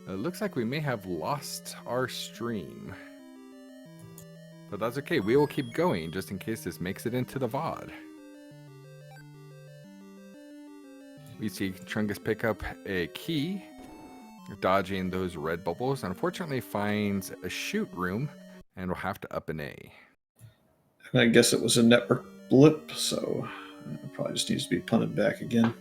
It looks like we may have lost our stream. But that's okay, we will keep going just in case this makes it into the VOD. We see Chungus pick up a key, dodging those red bubbles. Unfortunately finds a shoot room and will have to up an A. I guess it was a network blip, so it probably just needs to be punted back again.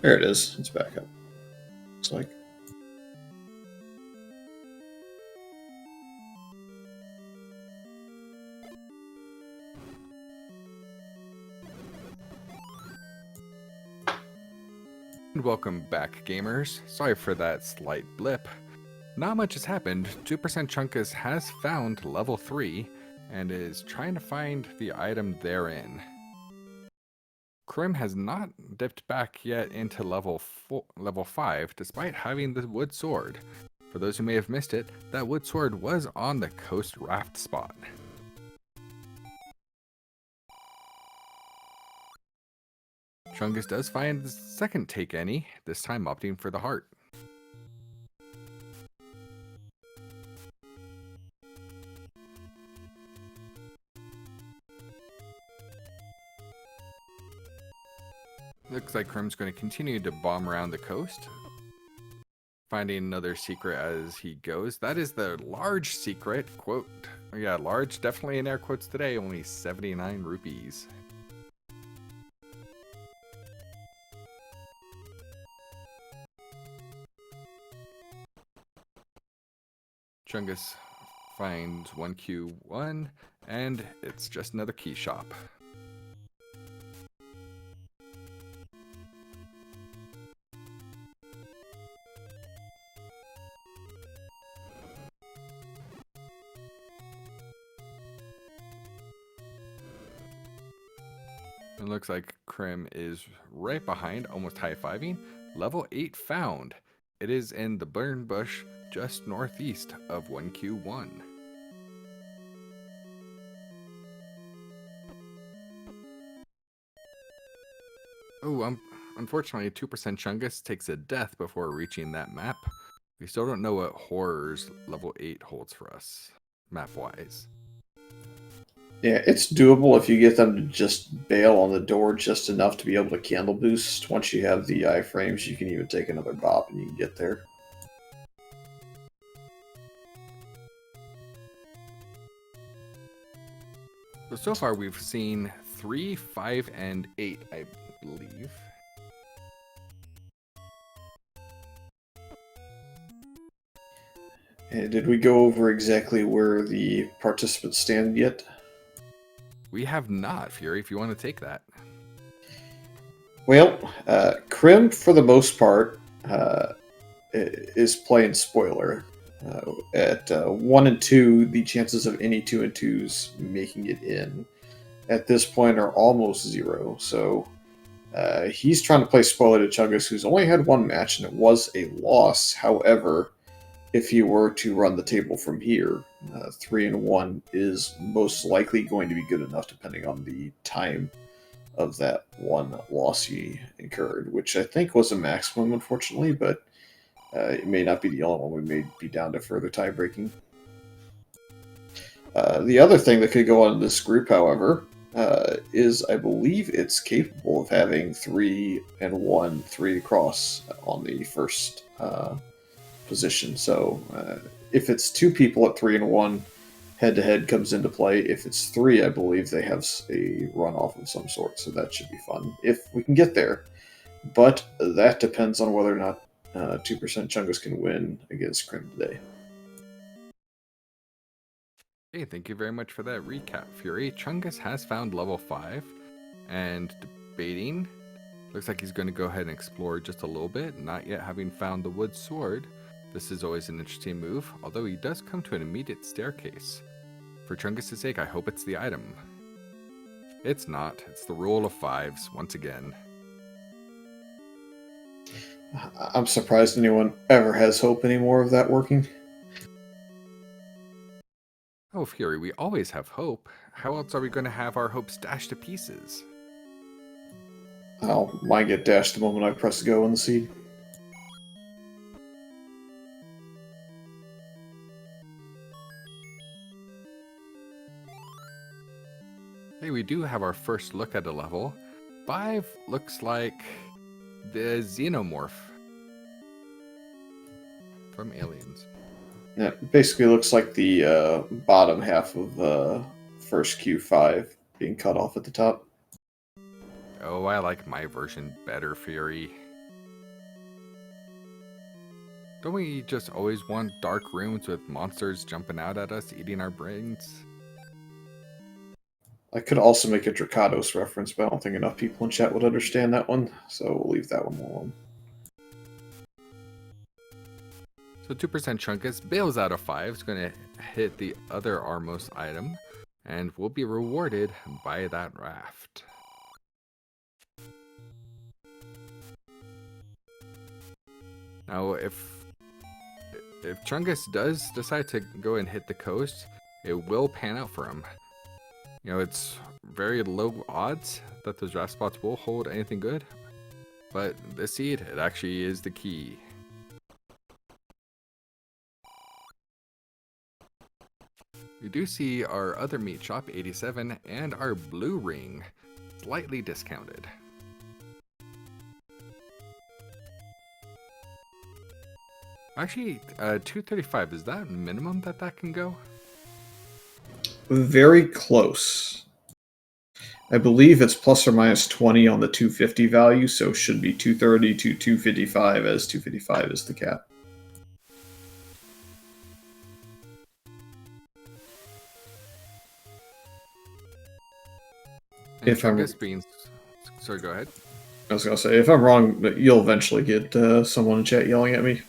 There it is. It's back up. Looks like. Welcome back, gamers. Sorry for that slight blip. Not much has happened. 2% Chungus has found level 3 and is trying to find the item therein. Crim has not dipped back yet into level 5 despite having the wood sword. For those who may have missed it, that wood sword was on the coast raft spot. Chungus does find the second take any, this time opting for the heart. Looks like Crim's going to continue to bomb around the coast, finding another secret as he goes. That is the large secret, quote. Yeah, large, definitely in air quotes today, only 79 rupees. Chungus finds 1Q1, and it's just another key shop. It looks like Crim is right behind, almost high-fiving. Level 8 found. It is in the burn bush just northeast of 1Q1. Oh, unfortunately, 2% Chungus takes a death before reaching that map. We still don't know what horrors level 8 holds for us, map-wise. Yeah, it's doable if you get them to just bail on the door just enough to be able to candle boost. Once you have the iframes, you can even take another bop and you can get there. So far we've seen 3, 5, and 8, I believe. Did we go over exactly where the participants stand yet? We have not, Fury, if you want to take that. Well, Crim, for the most part, is playing spoiler. At 1 and 2, the chances of any 2 and 2s making it in at this point are almost 0. So he's trying to play spoiler to Chungus, who's only had one match, and it was a loss. However, if you were to run the table from here, 3 and 1 is most likely going to be good enough, depending on the time of that one loss he incurred, which I think was a maximum, unfortunately, but it may not be the only one. We may be down to further tie-breaking. The other thing that could go on in this group, however, is I believe it's capable of having 3 and 1, 3 across on the first position. So if it's 2 people at 3 and 1, head-to-head comes into play. If it's 3, I believe they have a runoff of some sort, so that should be fun if we can get there. But that depends on whether or not 2% Chungus can win against Crim today. Hey, thank you very much for that recap, Fury. Chungus has found level 5 and debating. Looks like he's going to go ahead and explore just a little bit, not yet having found the wood sword. This is always an interesting move, although he does come to an immediate staircase. For Chungus' sake, I hope it's the item. It's not. It's the rule of 5s, once again. I'm surprised anyone ever has hope anymore of that working. Oh, Fury, we always have hope. How else are we going to have our hopes dashed to pieces? Mine get dashed the moment I press go on the seed. Hey, we do have our first look at a level. 5 looks like the Xenomorph from Aliens. Yeah, it basically looks like the bottom half of first Q5 being cut off at the top. Oh, I like my version better, Fury. Don't we just always want dark rooms with monsters jumping out at us, eating our brains? I could also make a Dracados reference, but I don't think enough people in chat would understand that one, so we'll leave that one alone. So 2% Chungus bails out of 5. It's going to hit the other Armos item, and will be rewarded by that raft. Now, if Chungus does decide to go and hit the coast, it will pan out for him. You know, it's very low odds that those draft spots will hold anything good, but this seed, it actually is the key. We do see our other meat shop, 87, and our blue ring, slightly discounted. Actually, 235, is that minimum that can go? Very close. I believe it's plus or minus 20 on the 250 value, so it should be 230 to 255, as 255 is the cap. And If I'm- Chungus being... Sorry, go ahead. I was going to say, if I'm wrong, you'll eventually get someone in chat yelling at me.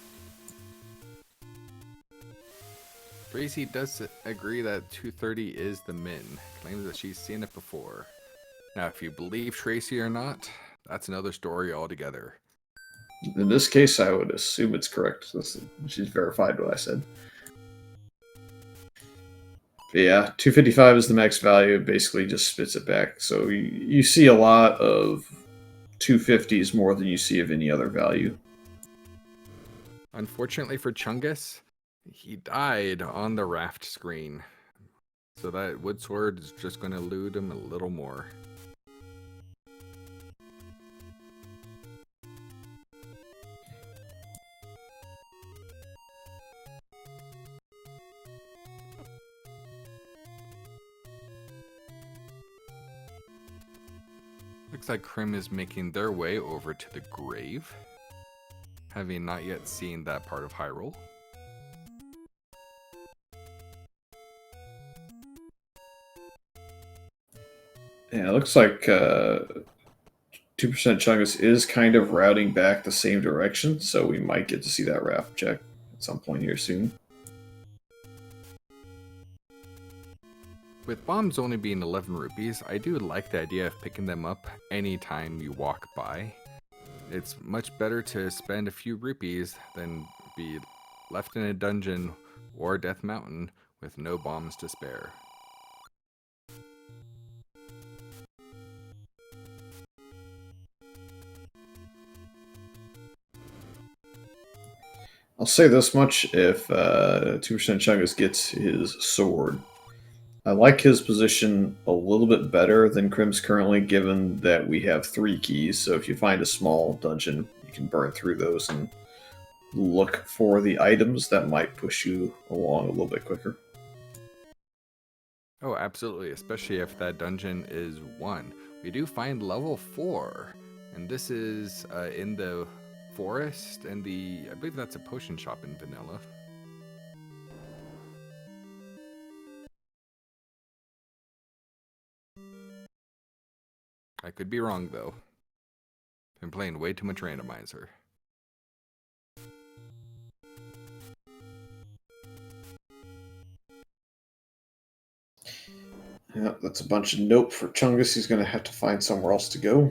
Tracy does agree that 230 is the min. Claims that she's seen it before. Now, if you believe Tracy or not, that's another story altogether. In this case, I would assume it's correct. She's verified what I said. But yeah, 255 is the max value. It basically just spits it back. So you see a lot of 250s more than you see of any other value. Unfortunately for Chungus, he died on the raft screen. So that wood sword is just going to elude him a little more. Looks like Crim is making their way over to the grave, having not yet seen that part of Hyrule. Yeah, it looks like 2% Chungus is kind of routing back the same direction, so we might get to see that raft check at some point here soon. With bombs only being 11 rupees, I do like the idea of picking them up anytime you walk by. It's much better to spend a few rupees than be left in a dungeon or Death Mountain with no bombs to spare. I'll say this much, if 2% Chungus gets his sword, I like his position a little bit better than Crim's currently, given that we have 3 keys, so if you find a small dungeon, you can burn through those and look for the items that might push you along a little bit quicker. Oh, absolutely, especially if that dungeon is 1. We do find level 4, and this is in the forest, and I believe that's a potion shop in vanilla. I could be wrong, though. Been playing way too much Randomizer. Yeah, that's a bunch of nope for Chungus. He's going to have to find somewhere else to go.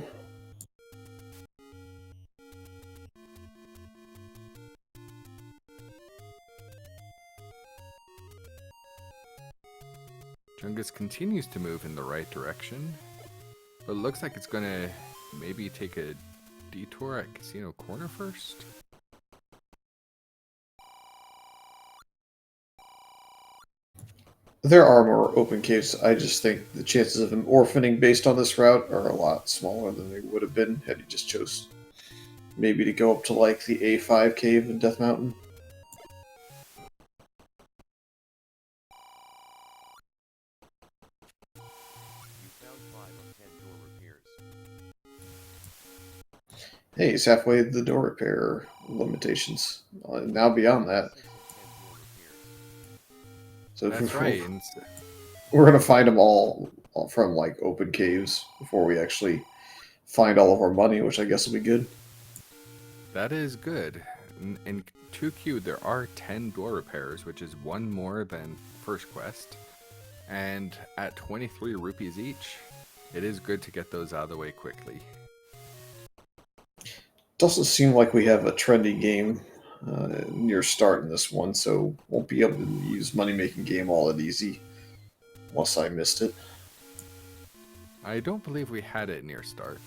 Chungus continues to move in the right direction, but it looks like it's gonna maybe take a detour at Casino Corner first. There are more open caves. I just think the chances of him orphaning based on this route are a lot smaller than they would have been had he just chose maybe to go up to like the A5 cave in Death Mountain. Hey, he's halfway to the door repair limitations. Now beyond that. So That's right. And we're gonna find them all from like open caves before we actually find all of our money, which I guess will be good. that is good. In 2Q, there are 10 door repairs, which is one more than first quest. And at 23 rupees each, it is good to get those out of the way quickly. Doesn't seem like we have a trendy game near start in this one, so won't be able to use money making game all that easy, unless I missed it. I don't believe we had it near start.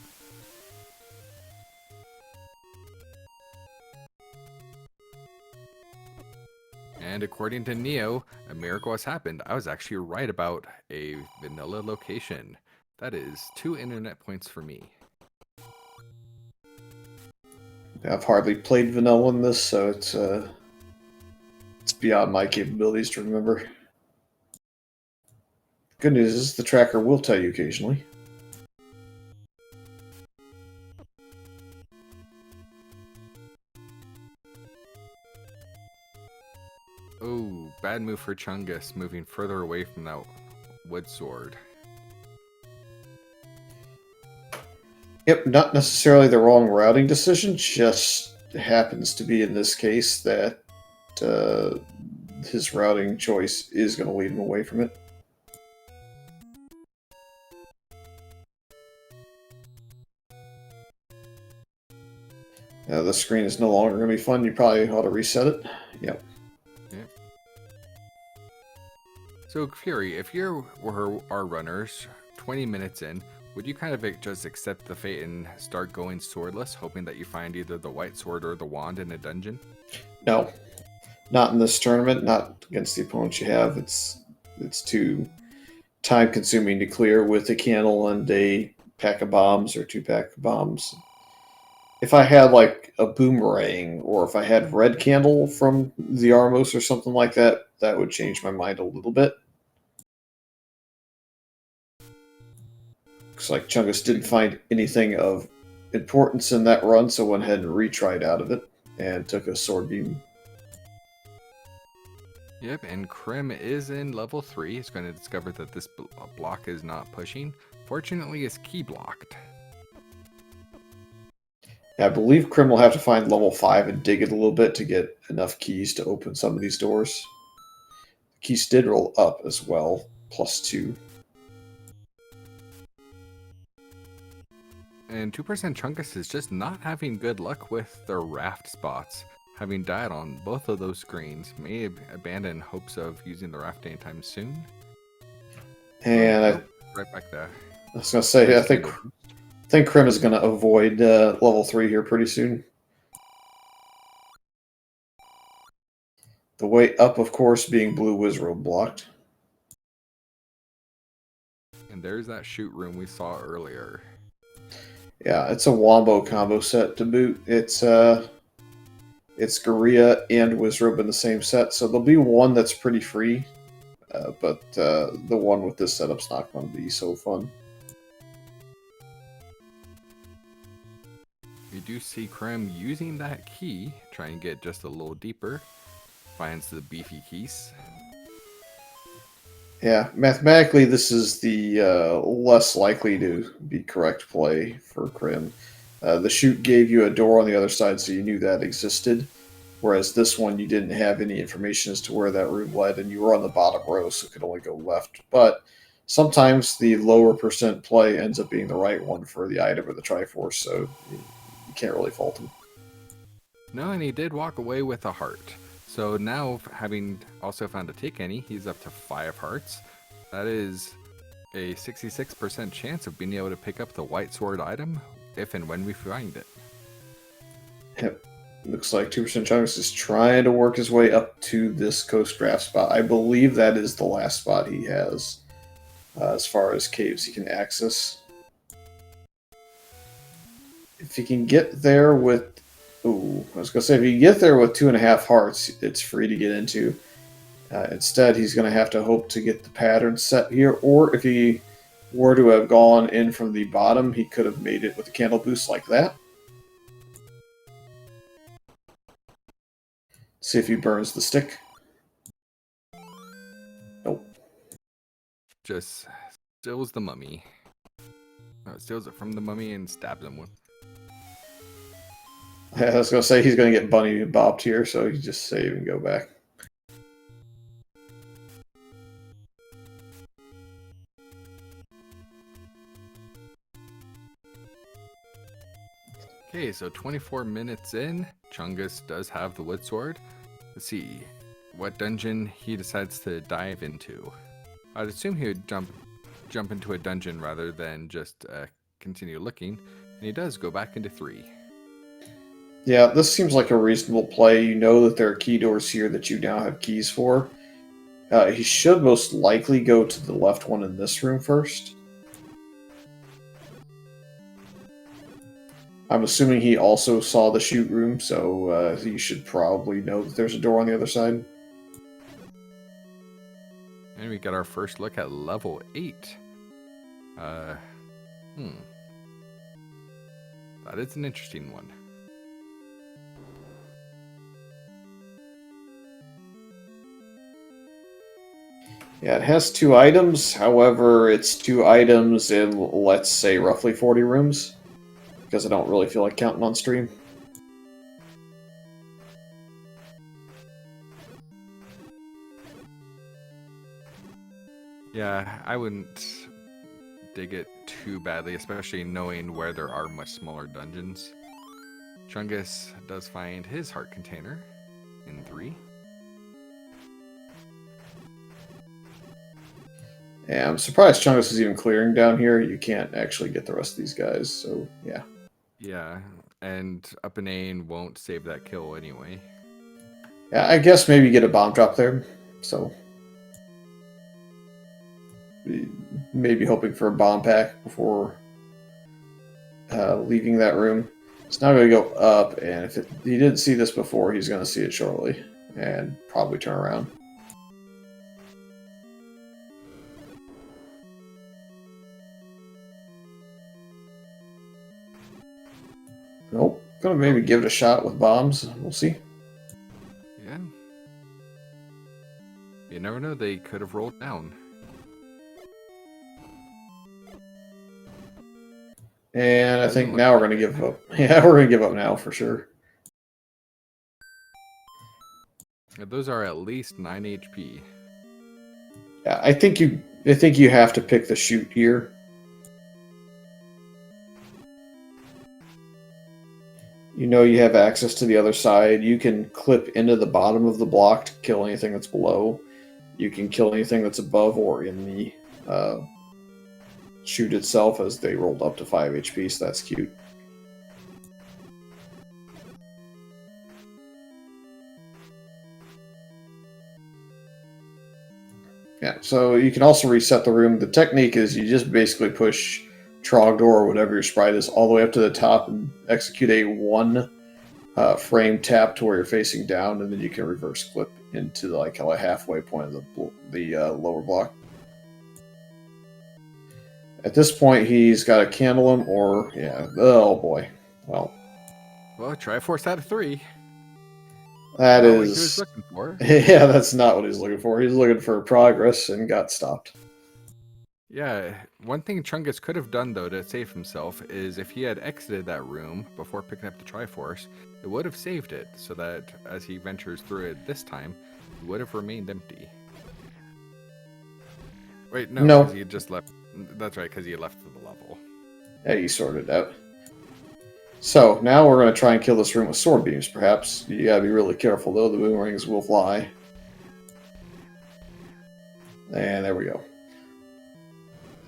And according to Neo, a miracle has happened. I was actually right about a vanilla location. That is 2 internet points for me. I've hardly played vanilla in this, so it's beyond my capabilities to remember. Good news is the tracker will tell you occasionally. Oh, bad move for Chungus, moving further away from that wood sword. Yep, not necessarily the wrong routing decision, just happens to be in this case that his routing choice is going to lead him away from it. The screen is no longer going to be fun. You probably ought to reset it. Yep. So, Fury, if you were our runners 20 minutes in, would you kind of just accept the fate and start going swordless, hoping that you find either the white sword or the wand in a dungeon? No. Not in this tournament, not against the opponents you have. It's too time consuming to clear with a candle and a pack of bombs or 2 pack of bombs. If I had like a boomerang or if I had red candle from the Armos or something like that, that would change my mind a little bit. Looks like Chungus didn't find anything of importance in that run, so went ahead and retried out of it and took a sword beam. Yep, and Crim is in level 3. He's going to discover that this block is not pushing. Fortunately, it's key blocked. I believe Crim will have to find level 5 and dig it a little bit to get enough keys to open some of these doors. Keys did roll up as well, +2. And 2% Chungus is just not having good luck with their raft spots. Having died on both of those screens, may abandon hopes of using the raft anytime soon. And right back there. I was going to say, I think Crim is going to avoid level 3 here pretty soon. The way up, of course, being Blue Wizrobe blocked. And there's that shoot room we saw earlier. Yeah, it's a Wombo combo set to boot. It's Gorilla and Wizrobe in the same set, so there'll be one that's pretty free, but the one with this setup's not going to be so fun. We do see Crim using that key, try and get just a little deeper. Finds the beefy keys. Yeah, mathematically, this is the less likely to be correct play for Crim. The shoot gave you a door on the other side, so you knew that existed. Whereas this one, you didn't have any information as to where that room led, and you were on the bottom row, so it could only go left. But sometimes the lower percent play ends up being the right one for the item or the Triforce, so you can't really fault him. No, and he did walk away with a heart. So now, having also found a take any, he's up to 5 hearts. That is a 66% chance of being able to pick up the white sword item if and when we find it. Yep. Looks like 2% Chungus is trying to work his way up to this coast draft spot. I believe that is the last spot he has as far as caves he can access. If he can get there with... Ooh, I was going to say, if he can get there with 2.5 hearts, it's free to get into. Instead, he's going to have to hope to get the pattern set here, or if he were to have gone in from the bottom, he could have made it with a candle boost like that. See if he burns the stick. Nope. Just steals the mummy. No, steals it from the mummy and stabs him with. I was going to say he's going to get bunny bopped here, so you just save and go back. Okay, so 24 minutes in, Chungus does have the wood sword. Let's see what dungeon he decides to dive into. I'd assume he would jump into a dungeon rather than just continue looking, and he does go back into 3. Yeah, this seems like a reasonable play. You know that there are key doors here that you now have keys for. He should most likely go to the left one in this room first. I'm assuming he also saw the shoot room, so he should probably know that there's a door on the other side. And we got our first look at level 8. That is an interesting one. Yeah, it has 2 items. However, it's 2 items in, let's say, roughly 40 rooms. Because I don't really feel like counting on stream. Yeah, I wouldn't dig it too badly, especially knowing where there are much smaller dungeons. Chungus does find his heart container in 3. Yeah, I'm surprised Chungus is even clearing down here. You can't actually get the rest of these guys, so yeah. Yeah, and up and A won't save that kill anyway. Yeah, I guess maybe get a bomb drop there, so... Maybe hoping for a bomb pack before leaving that room. It's now going to go up, and if he didn't see this before, he's going to see it shortly, and probably turn around. Nope. Gonna maybe give it a shot with bombs. We'll see. Yeah. You never know, they could have rolled down. And I think now we're going to give up. Yeah, we're going to give up now for sure. Those are at least 9 HP. Yeah, I think you have to pick the shoot here. You know you have access to the other side. You can clip into the bottom of the block to kill anything that's below. You can kill anything that's above or in the shoot itself, as they rolled up to 5 HP, so that's cute. Yeah, so you can also reset the room. The technique is you just basically push Trogdor or whatever your sprite is all the way up to the top and execute a 1 frame tap to where you're facing down, and then you can reverse clip into like a halfway point of the lower block. At this point, he's got to candle him, or yeah, oh boy, well, Triforce out of 3. That Not is what he was looking for. Yeah, that's not what he's looking for. He's looking for progress and got stopped. Yeah, one thing Chungus could have done, though, to save himself is if he had exited that room before picking up the Triforce, it would have saved it, so that as he ventures through it this time, it would have remained empty. Wait, no, because he just left. That's right, because he left the level. Yeah, you sorted it out. So, now we're going to try and kill this room with sword beams, perhaps. You gotta be really careful, though. The boomerangs will fly. And there we go.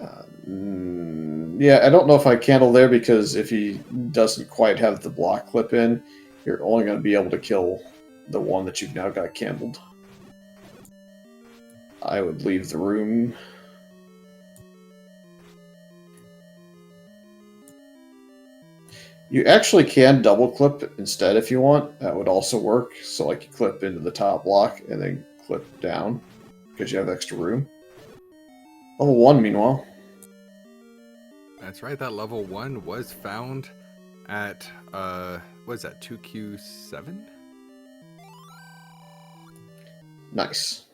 Yeah, I don't know if I candle there because if he doesn't quite have the block clip in, you're only going to be able to kill the one that you've now got candled. I would leave the room. You actually can double clip instead if you want. That would also work. So like you clip into the top block and then clip down because you have extra room. Level 1, meanwhile. That's right, that level 1 was found at, what is that, 2Q7? Nice.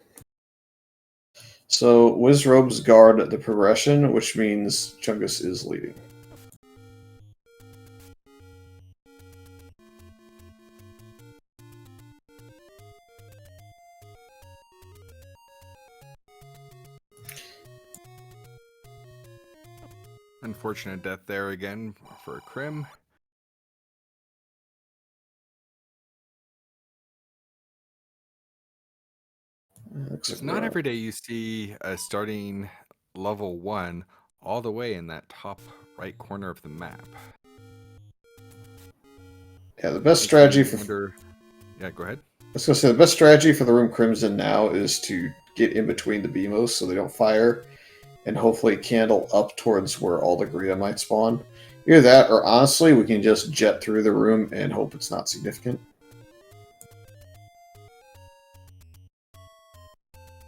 So Wizrobes guard the progression, which means Chungus is leading. Unfortunate death there again for Crim. It's not every day you see a starting level 1 all the way in that top right corner of the map. Yeah, the best strategy for... Yeah, go ahead. I was going to say, the best strategy for the room Crimson now is to get in between the BMOs so they don't fire, and hopefully candle up towards where all the Greta might spawn. Either that, or honestly, we can just jet through the room and hope it's not significant.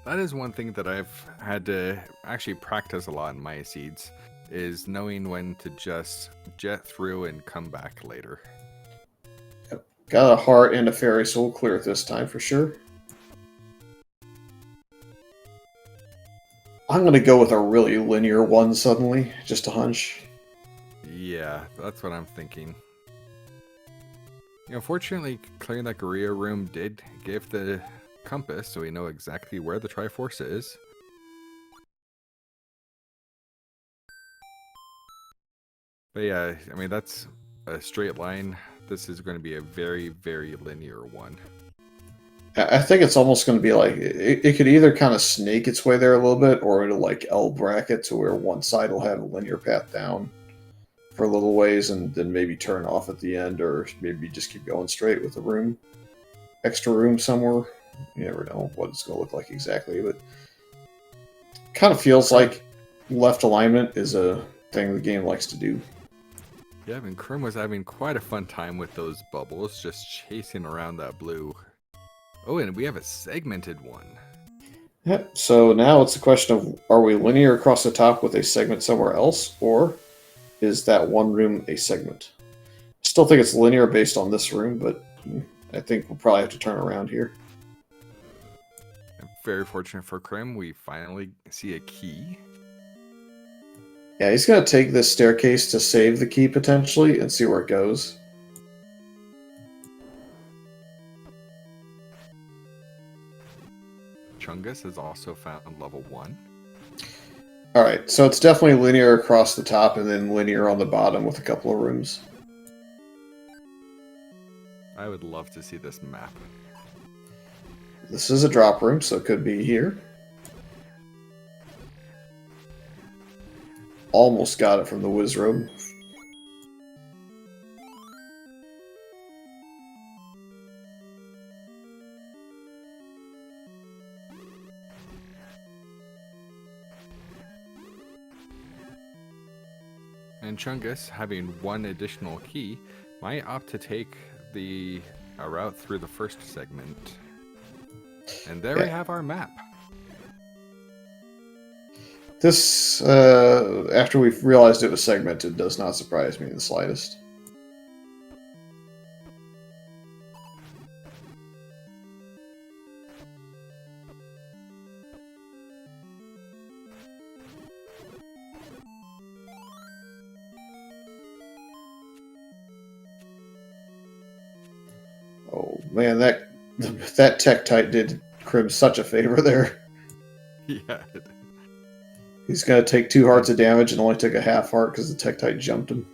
That is one thing that I've had to actually practice a lot in my seeds, is knowing when to just jet through and come back later. Yep. Got a heart and a fairy, so we'll clear it this time for sure. I'm going to go with a really linear one suddenly, just a hunch. Yeah, that's what I'm thinking. You know, fortunately, clearing that Gorilla room did give the compass, so we know exactly where the Triforce is. But yeah, I mean, that's a straight line. This is going to be a very, very linear one. I think it's almost going to be like, it could either kind of snake its way there a little bit, or it'll like L bracket to where one side will have a linear path down for a little ways and then maybe turn off at the end, or maybe just keep going straight with a room, extra room somewhere. You never know what it's going to look like exactly, but kind of feels like left alignment is a thing the game likes to do. Yeah, I mean, Crim was having quite a fun time with those bubbles, just chasing around that blue. Oh, and we have a segmented one. Yep, so now it's a question of, are we linear across the top with a segment somewhere else, or is that one room a segment? Still think it's linear based on this room, but I think we'll probably have to turn around here. Very fortunate for Crim, we finally see a key. Yeah, he's going to take this staircase to save the key potentially and see where it goes. Chungus has also found level 1. Alright, so it's definitely linear across the top and then linear on the bottom with a couple of rooms. I would love to see this map. This is a drop room, so it could be here. Almost got it from the Wizrobe. And Chungus, having one additional key, might opt to take the route through the first segment. And there we have our map. This, after we've realized it was segmented, does not surprise me in the slightest. Oh man, that Tektite did Crim such a favor there. Yeah. He's going to take 2 hearts of damage and only took a half heart because the Tektite jumped him.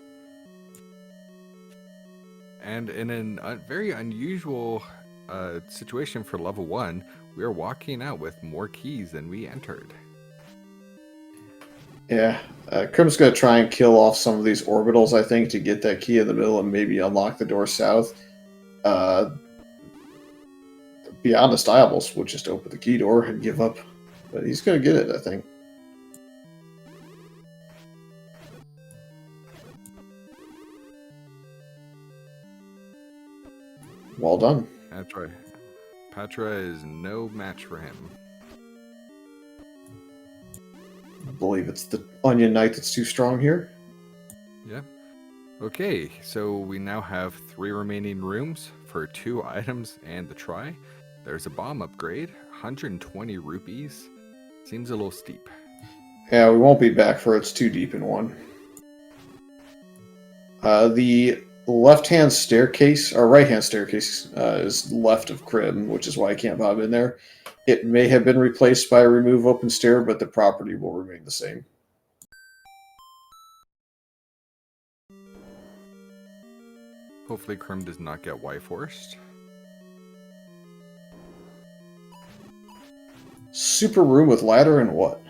And in a very unusual situation for level 1, we are walking out with more keys than we entered. Yeah, Crim's going to try and kill off some of these orbitals, I think, to get that key in the middle and maybe unlock the door south. Be honest, I almost would just open the key door and give up. But he's going to get it, I think. Well done. That's right. Patra is no match for him. I believe it's the Onion Knight that's too strong here. Yeah. Okay, so we now have 3 remaining rooms for 2 items and the try. There's a bomb upgrade, 120 rupees. Seems a little steep. Yeah, we won't be back for it's too deep in one. The left-hand staircase, or right-hand staircase, is left of Crim, which is why I can't bob in there. It may have been replaced by a remove open stair, but the property will remain the same. Hopefully Crim does not get Y-forced. Super room with ladder and what?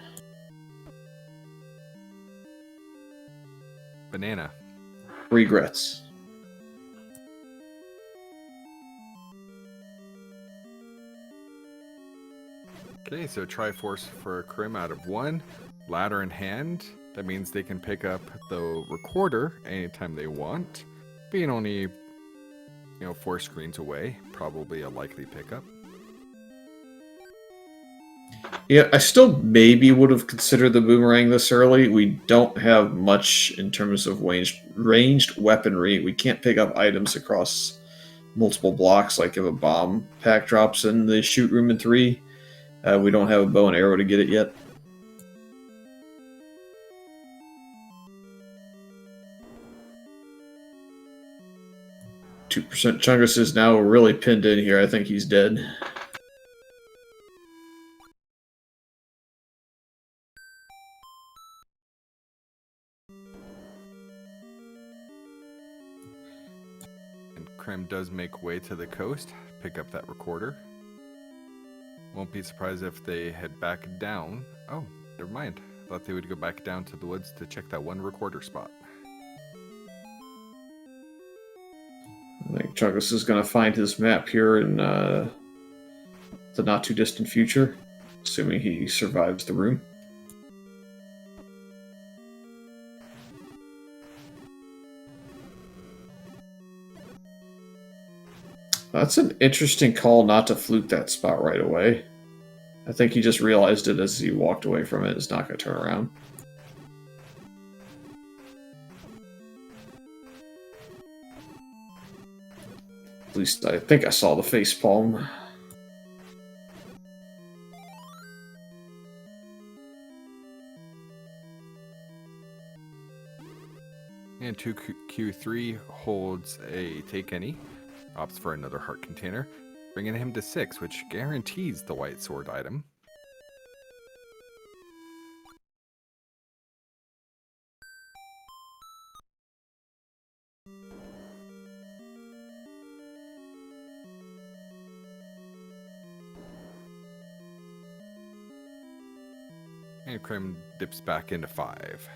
Banana. Regrets. Okay, so Triforce for Crim out of 1. Ladder in hand. That means they can pick up the recorder anytime they want. Being only, 4 screens away. Probably a likely pickup. Yeah, I still maybe would have considered the boomerang this early. We don't have much in terms of ranged weaponry. We can't pick up items across multiple blocks like if a bomb pack drops in the shoot room in 3. We don't have a bow and arrow to get it yet. %. Chungus is now really pinned in here. I think he's dead. And Crim does make way to the coast, pick up that recorder. Won't be surprised if they head back down. Oh, never mind. Thought they would go back down to the woods to check that one recorder spot. I think Chungus is going to find his map here in the not too distant future, assuming he survives the room. That's an interesting call not to fluke that spot right away. I think he just realized it as he walked away from it. It's not going to turn around. At least I think I saw the facepalm. And 2Q3 holds a take any, opts for another heart container, bringing him to 6, which guarantees the white sword item. And Crim dips back into 5.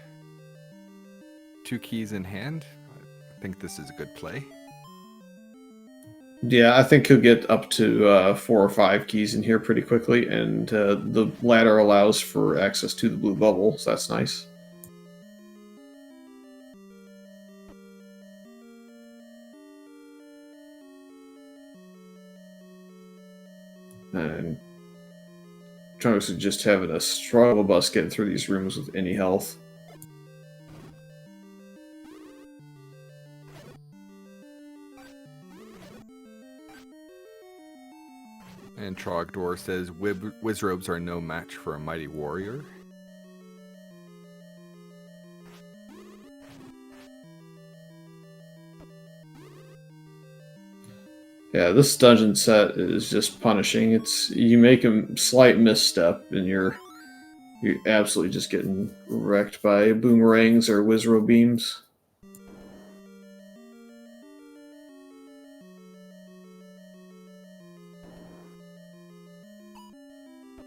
2 keys in hand. I think this is a good play. Yeah, I think he'll get up to 4 or 5 keys in here pretty quickly, and the ladder allows for access to the blue bubble, so that's nice. And Chungus is just having a struggle bus getting through these rooms with any health. And Trogdor says, Wizrobes are no match for a mighty warrior. Yeah, this dungeon set is just punishing. You make a slight misstep and you're absolutely just getting wrecked by boomerangs or Wizrobe beams.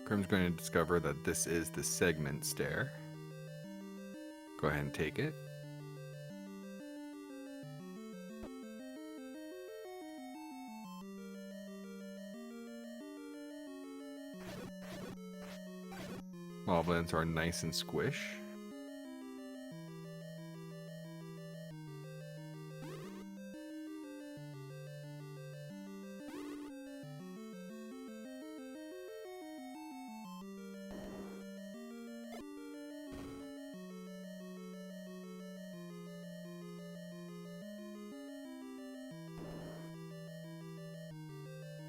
Crim's going to discover that this is the segment stair. Go ahead and take it. Moblins are nice and squish.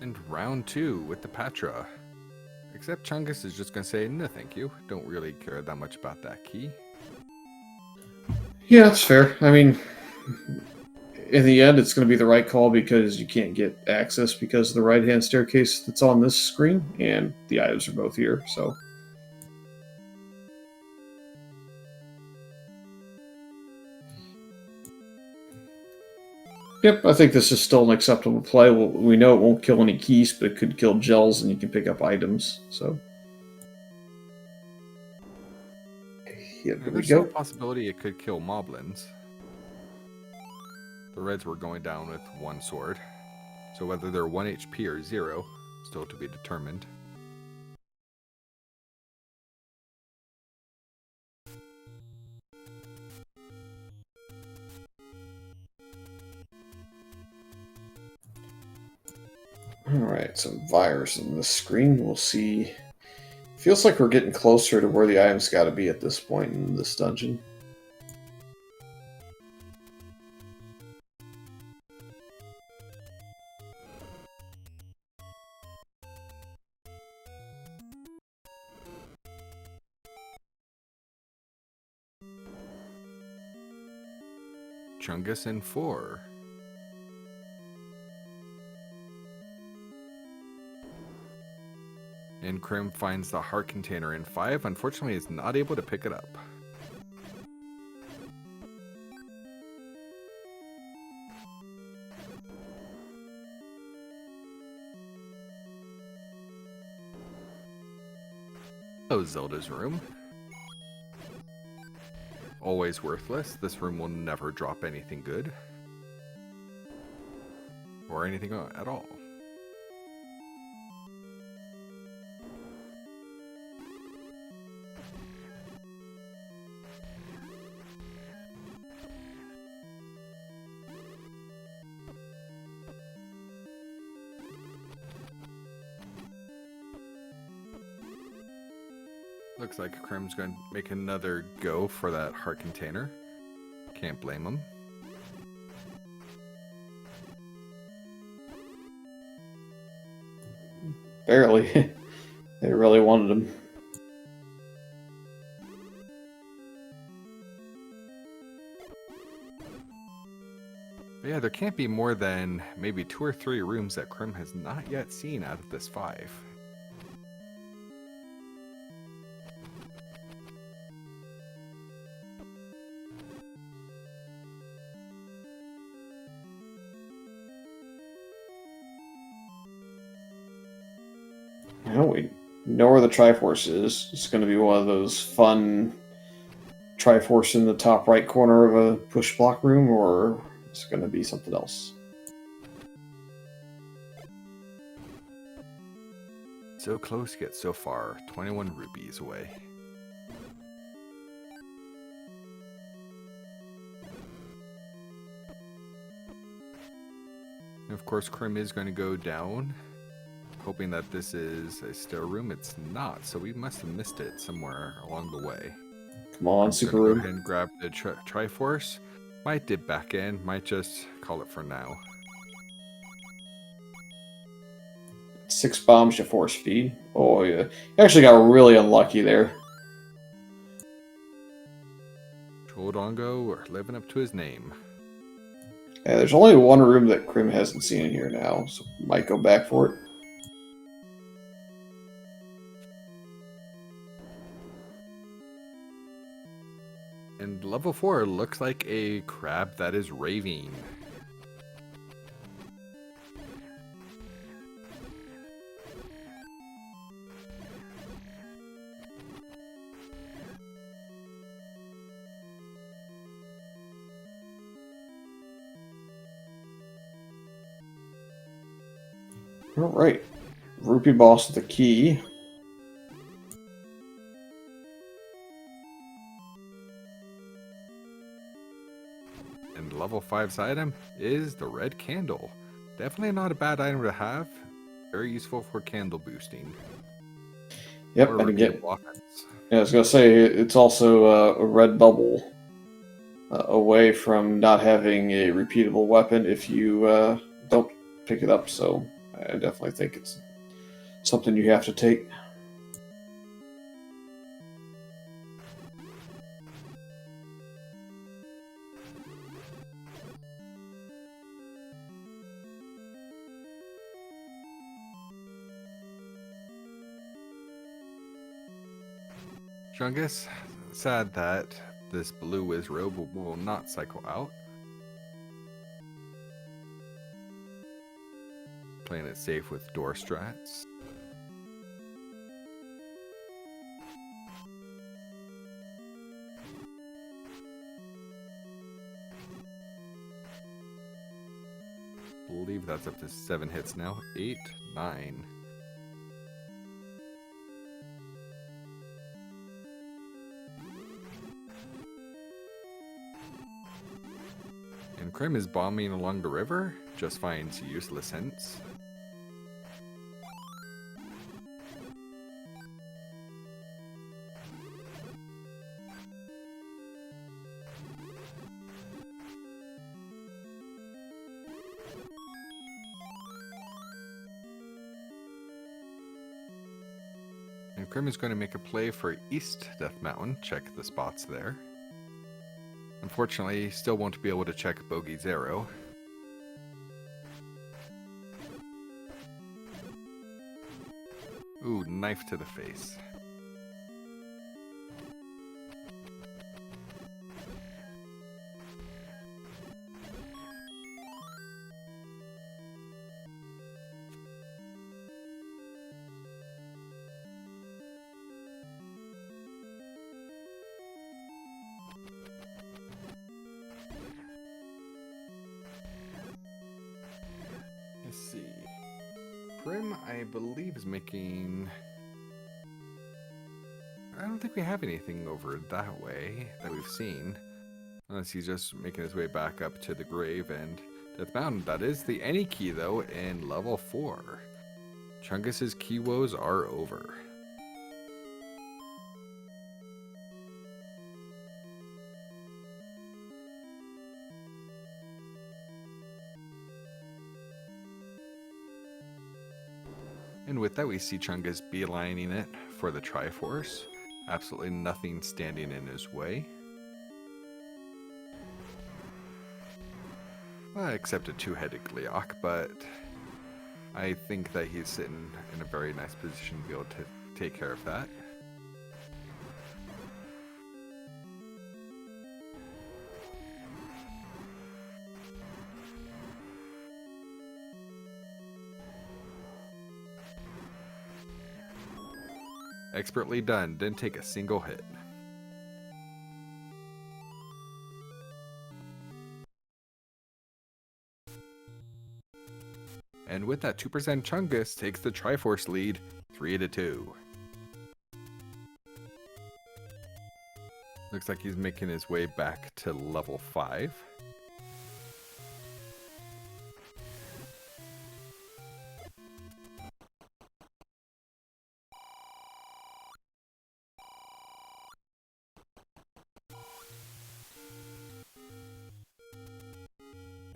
And round 2 with the Patra. Except Chungus is just going to say, no thank you. Don't really care that much about that key. Yeah, that's fair. I mean, in the end, it's going to be the right call because you can't get access because of the right-hand staircase that's on this screen, and the items are both here, so... Yep, I think this is still an acceptable play. We know it won't kill any keys, but it could kill gels, and you can pick up items, so... Here we There's go. still a possibility it could kill Moblins. The Reds were going down with 1 sword, so whether they're 1 HP or 0, still to be determined. Alright, some virus on the screen. We'll see. Feels like we're getting closer to where the items got to be at this point in this dungeon. Chungus in 4. And Crim finds the heart container in 5. Unfortunately, is not able to pick it up. Oh, Zelda's room. Always worthless. This room will never drop anything good. Or anything at all. Looks like Crim's going to make another go for that heart container. Can't blame him. Barely. They really wanted him. But yeah, there can't be more than maybe 2 or 3 rooms that Crim has not yet seen out of this 5. Well, we know where the Triforce is. It's going to be one of those fun Triforce in the top right corner of a push block room, or it's going to be something else. So close yet so far. 21 rupees away. And of course, Crim is going to go down, hoping that this is a stair room. It's not, so we must have missed it somewhere along the way. Come on, Crim's Super gonna Room. go ahead and grab the Triforce. Might dip back in, might just call it for now. 6 bombs to force feed. Oh, yeah. You actually got really unlucky there. Chodongo, or living up to his name. Yeah, there's only one room that Crim hasn't seen in here now, so might go back for it. And level 4 looks like a crab that is raving. All right. Rupee boss with the key. And level 5's item is the red candle. Definitely not a bad item to have. Very useful for candle boosting. Yep, Or and again, repeatable offense. yeah, I was gonna say it's also a red bubble away from not having a repeatable weapon if you don't pick it up. So I definitely think it's something you have to take. Chungus, sad that this blue whiz robe will not cycle out. Playing it safe with door strats. Believe that's up to 7 hits now. 8, 9. And Crim is bombing along the river, just finds useless hints. And Crim is going to make a play for East Death Mountain, check the spots there. Unfortunately, he still won't be able to check Bogey's arrow. Ooh, knife to the face. Let's see. Prim, I believe, is making... I don't think we have anything over that way that we've seen. Unless he's just making his way back up to the grave and Death Mountain. That is the any key, though, in level 4. Chungus's key woes are over. And with that, we see Chungus beelining it for the Triforce. Absolutely nothing standing in his way. Except a two-headed Gleeok, but I think that he's sitting in a very nice position to be able to take care of that. Expertly done, didn't take a single hit. And with that, 2% Chungus takes the Triforce lead, 3-2. Looks like he's making his way back to level 5.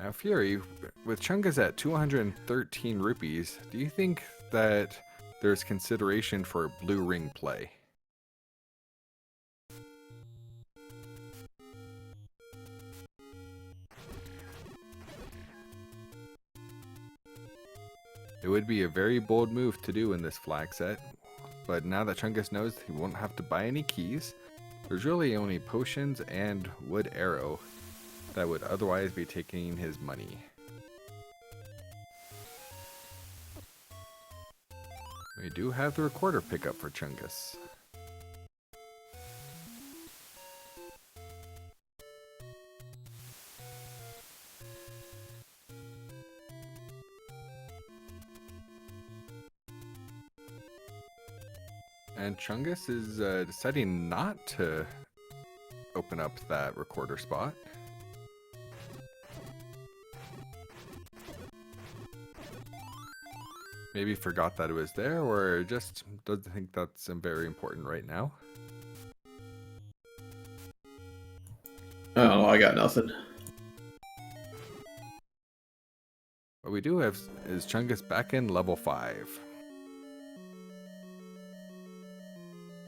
Now, Fury, with Chungus at 213 rupees, do you think that there's consideration for a blue ring play? It would be a very bold move to do in this flag set, but now that Chungus knows he won't have to buy any keys, there's really only potions and wood arrow that would otherwise be taking his money. We do have the recorder pickup for Chungus. And Chungus is deciding not to open up that recorder spot. Maybe forgot that it was there, or just doesn't think that's very important right now. I don't know, I got nothing. What we do have is Chungus back in level 5.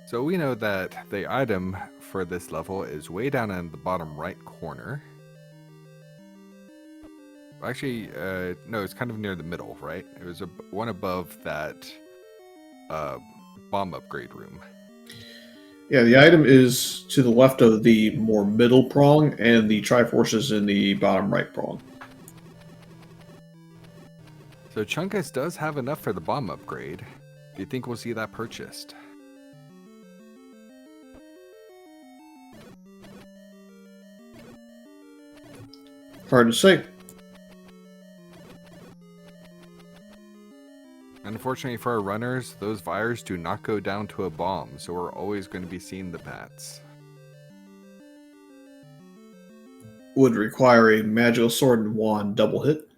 So we know that the item for this level is way down in the bottom right corner. Actually, no, it's kind of near the middle, right? It was one above that bomb upgrade room. Yeah, the item is to the left of the more middle prong, and the Triforce is in the bottom right prong. So Chungus does have enough for the bomb upgrade. Do you think we'll see that purchased? Hard to say. Unfortunately for our runners, those vires do not go down to a bomb, so we're always going to be seeing the bats. Would require a magical sword and wand double hit.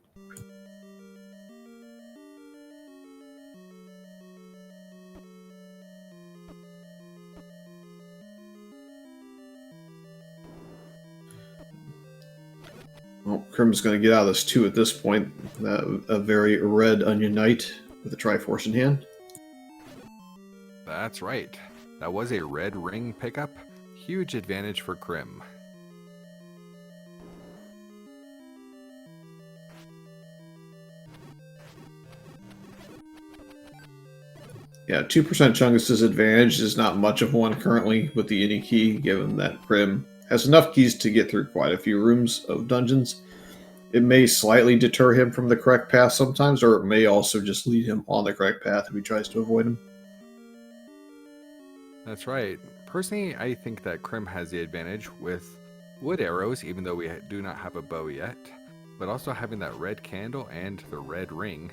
Well, Crim's going to get out of this too at this point. A very red Onion Knight with a Triforce in hand. That's right. That was a red ring pickup. Huge advantage for Crim. Yeah, 2% Chungus's advantage is not much of one currently with the any key, given that Crim has enough keys to get through quite a few rooms of dungeons. It may slightly deter him from the correct path sometimes, or it may also just lead him on the correct path if he tries to avoid him. That's right. Personally, I think that Crim has the advantage with wood arrows, even though we do not have a bow yet, but also having that red candle and the red ring.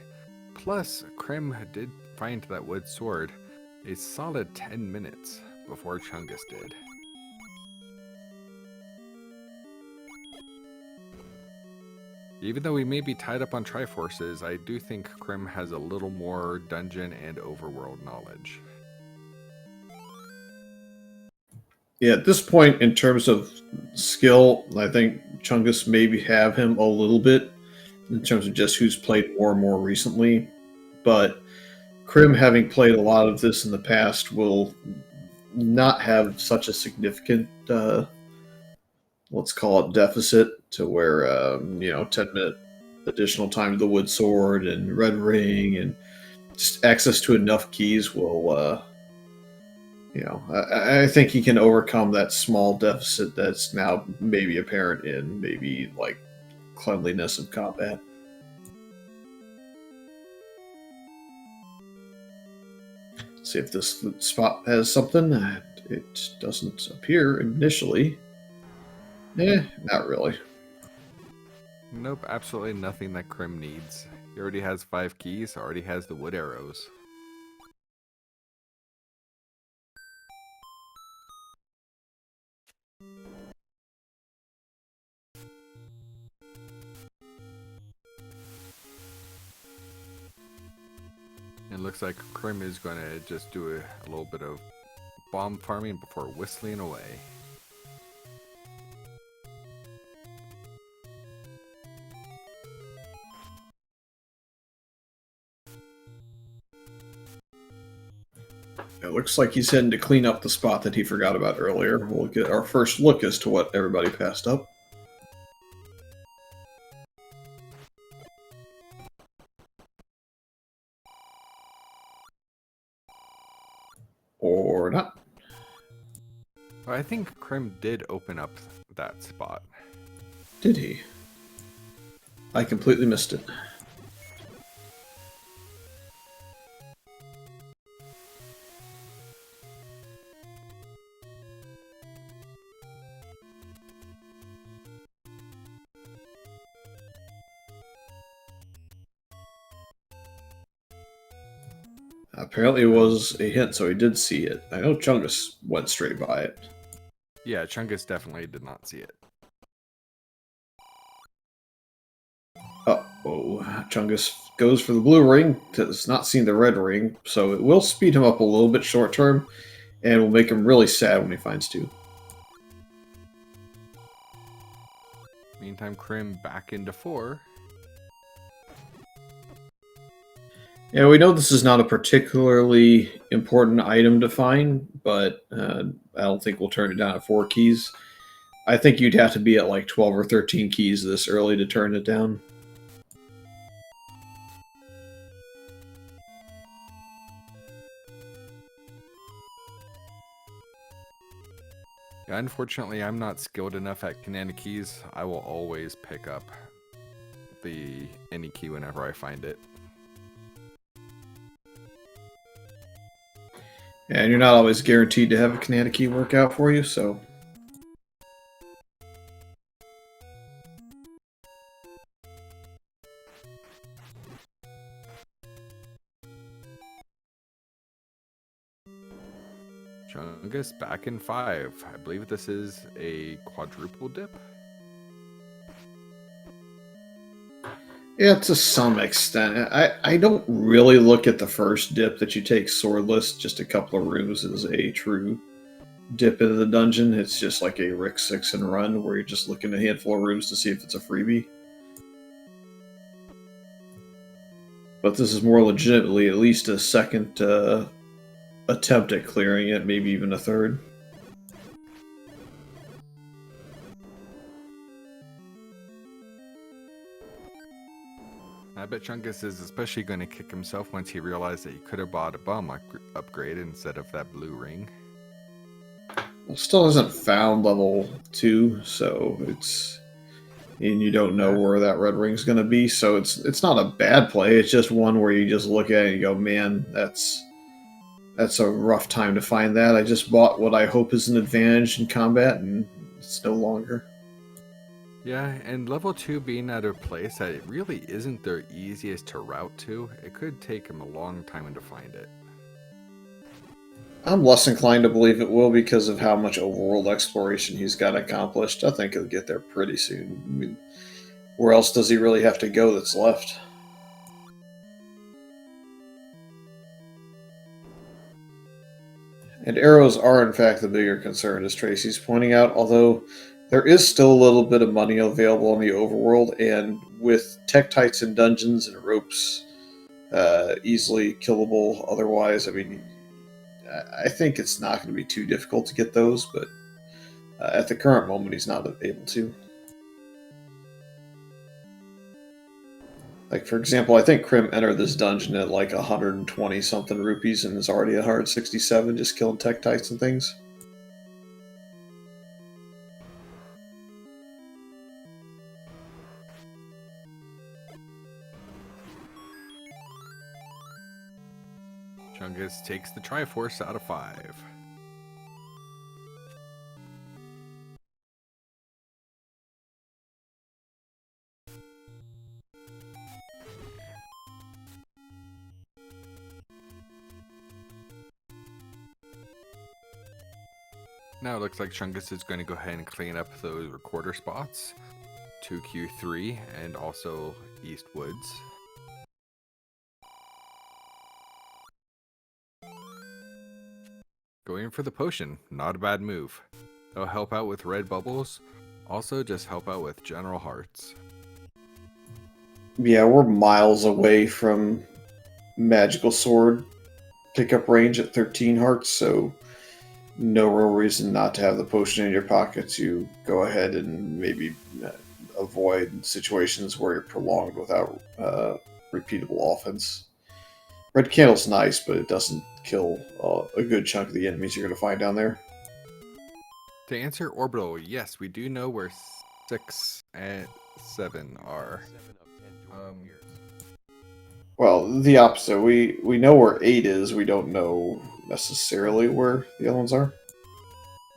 Plus, Crim did find that wood sword a solid 10 minutes before Chungus did. Even though we may be tied up on Triforces, I do think Crim has a little more dungeon and overworld knowledge. Yeah, at this point, in terms of skill, I think Chungus maybe have him a little bit in terms of just who's played more and more recently. But Crim, having played a lot of this in the past, will not have such a significant, let's call it, deficit to where, 10-minute additional time to the wood sword and red ring and just access to enough keys will, I think he can overcome that small deficit that's now maybe apparent in maybe like cleanliness of combat. See if this spot has something. It doesn't appear initially. Not really. Nope, absolutely nothing that Crim needs. He already has 5 keys, already has the wood arrows. It looks like Crim is going to just do a little bit of bomb farming before whistling away. It looks like he's heading to clean up the spot that he forgot about earlier. We'll get our first look as to what everybody passed up. Or not. I think Crim did open up that spot. Did he? I completely missed it. Apparently it was a hint, so he did see it. I know Chungus went straight by it. Yeah, Chungus definitely did not see it. Uh-oh. Chungus goes for the blue ring. Has not seen the red ring, so it will speed him up a little bit short term, and will make him really sad when he finds 2. Meantime, Crim back into 4. Yeah, we know this is not a particularly important item to find, but I don't think we'll turn it down at 4 keys. I think you'd have to be at like 12 or 13 keys this early to turn it down. Yeah, unfortunately, I'm not skilled enough at Canana keys. I will always pick up any key whenever I find it. And you're not always guaranteed to have a Canada key work out for you, so... Chungus back in 5. I believe this is a quadruple dip. Yeah, to some extent. I don't really look at the first dip that you take swordless, just a couple of rooms, as a true dip into the dungeon. It's just like a Rick 6 and run, where you're just looking at a handful of rooms to see if it's a freebie. But this is more legitimately at least a second attempt at clearing it, maybe even a third. I bet Chungus is especially going to kick himself once he realized that he could have bought a bomb upgrade instead of that blue ring. Well, still hasn't found level 2, so it's... And you don't know where that red ring's going to be, so it's not a bad play. It's just one where you just look at it and you go, man, that's a rough time to find that. I just bought what I hope is an advantage in combat, and it's no longer. Yeah, and level 2 being at a place that it really isn't their easiest to route to, it could take him a long time to find it. I'm less inclined to believe it will because of how much overworld exploration he's got accomplished. I think he'll get there pretty soon. I mean, where else does he really have to go that's left? And arrows are, in fact, the bigger concern, as Tracy's pointing out, although there is still a little bit of money available in the overworld, and with Tektites and dungeons and ropes easily killable otherwise, I mean, I think it's not going to be too difficult to get those, but at the current moment, he's not able to. Like, for example, I think Crim entered this dungeon at like 120 something rupees and is already at 167 just killing Tektites and things. Chungus takes the Triforce out of 5. Now it looks like Chungus is going to go ahead and clean up those recorder spots. 2Q3 and also East Woods. Going for the potion, not a bad move. It'll help out with red bubbles, also just help out with general hearts. Yeah, we're miles away from magical sword pickup range at 13 hearts, so no real reason not to have the potion in your pocket to go ahead and maybe avoid situations where you're prolonged without repeatable offense. Red Candle's nice, but it doesn't kill a good chunk of the enemies you're going to find down there. To answer Orbital, yes, we do know where 6 and 7 are. Well, the opposite. We know where 8 is, we don't know necessarily where the other ones are.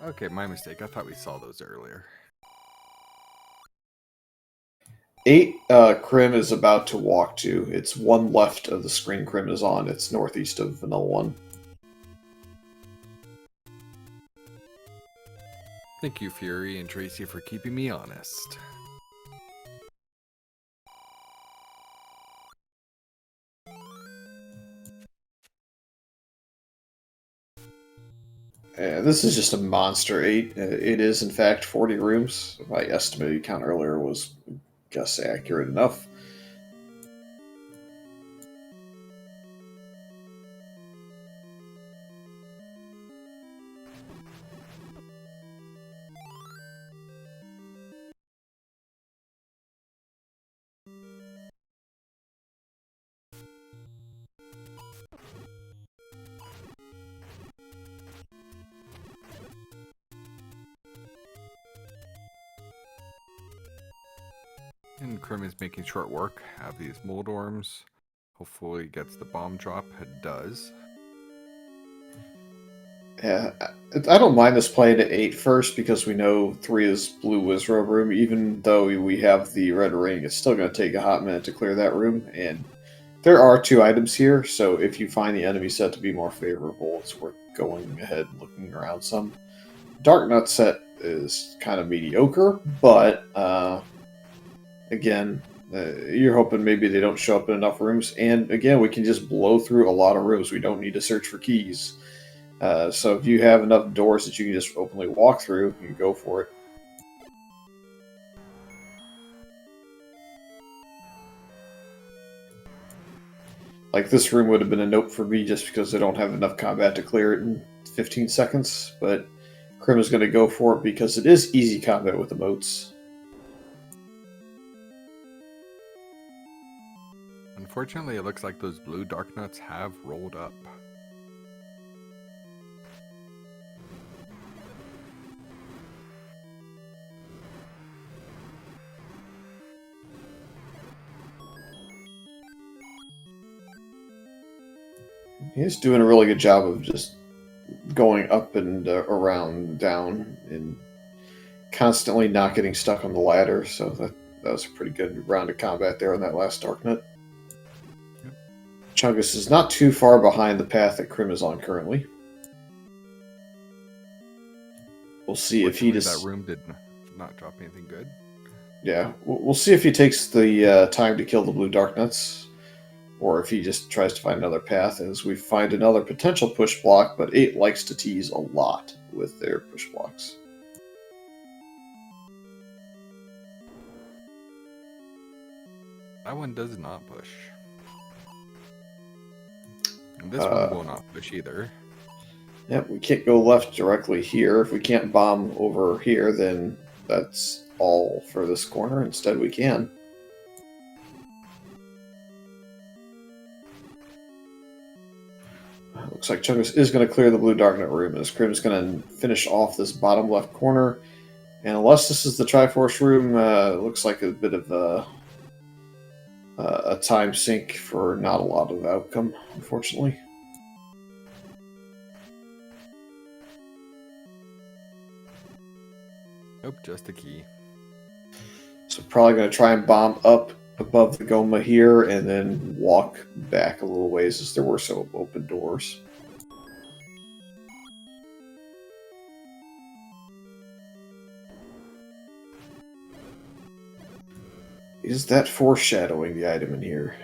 Okay, my mistake. I thought we saw those earlier. 8, Crim is about to walk to. It's one left of the screen Crim is on. It's northeast of Vanilla 1. Thank you, Fury and Tracy, for keeping me honest. This is just a monster 8. It is, in fact, 40 rooms. My estimated count earlier was, I guess, accurate enough. And Crim is making short work of these Moldorms. Hopefully it gets the bomb drop. It does. Yeah, I don't mind us playing at 8 first because we know 3 is Blue Wizrobe room. Even though we have the red ring, it's still going to take a hot minute to clear that room. And there are 2 items here, so if you find the enemy set to be more favorable, it's worth going ahead and looking around some. Dark Nut set is kind of mediocre, but again, you're hoping maybe they don't show up in enough rooms. And again, we can just blow through a lot of rooms. We don't need to search for keys. So if you have enough doors that you can just openly walk through, you can go for it. Like, this room would have been a nope for me just because I don't have enough combat to clear it in 15 seconds, but Crim is going to go for it because it is easy combat with emotes. Unfortunately, it looks like those blue Dark Nuts have rolled up. He's doing a really good job of just going up and around, down, and constantly not getting stuck on the ladder, so that was a pretty good round of combat there on that last Darknut. Yep. Chungus is not too far behind the path that Crim is on currently. We'll see if he just... That room did not drop anything good. Yeah, we'll see if he takes the time to kill the blue Darknuts, or if he just tries to find another path, as we find another potential push block, but 8 likes to tease a lot with their push blocks. That one does not push. And this one will not push either. Yep, we can't go left directly here. If we can't bomb over here, then that's all for this corner. Instead, we can. Looks like Chungus is going to clear the blue Darknut room, as Crim is going to finish off this bottom left corner. And unless this is the Triforce room, it looks like a bit of a time sink for not a lot of outcome, unfortunately. Nope, just a key. So probably going to try and bomb up above the Goma here, and then walk back a little ways, as there were some open doors. Is that foreshadowing the item in here?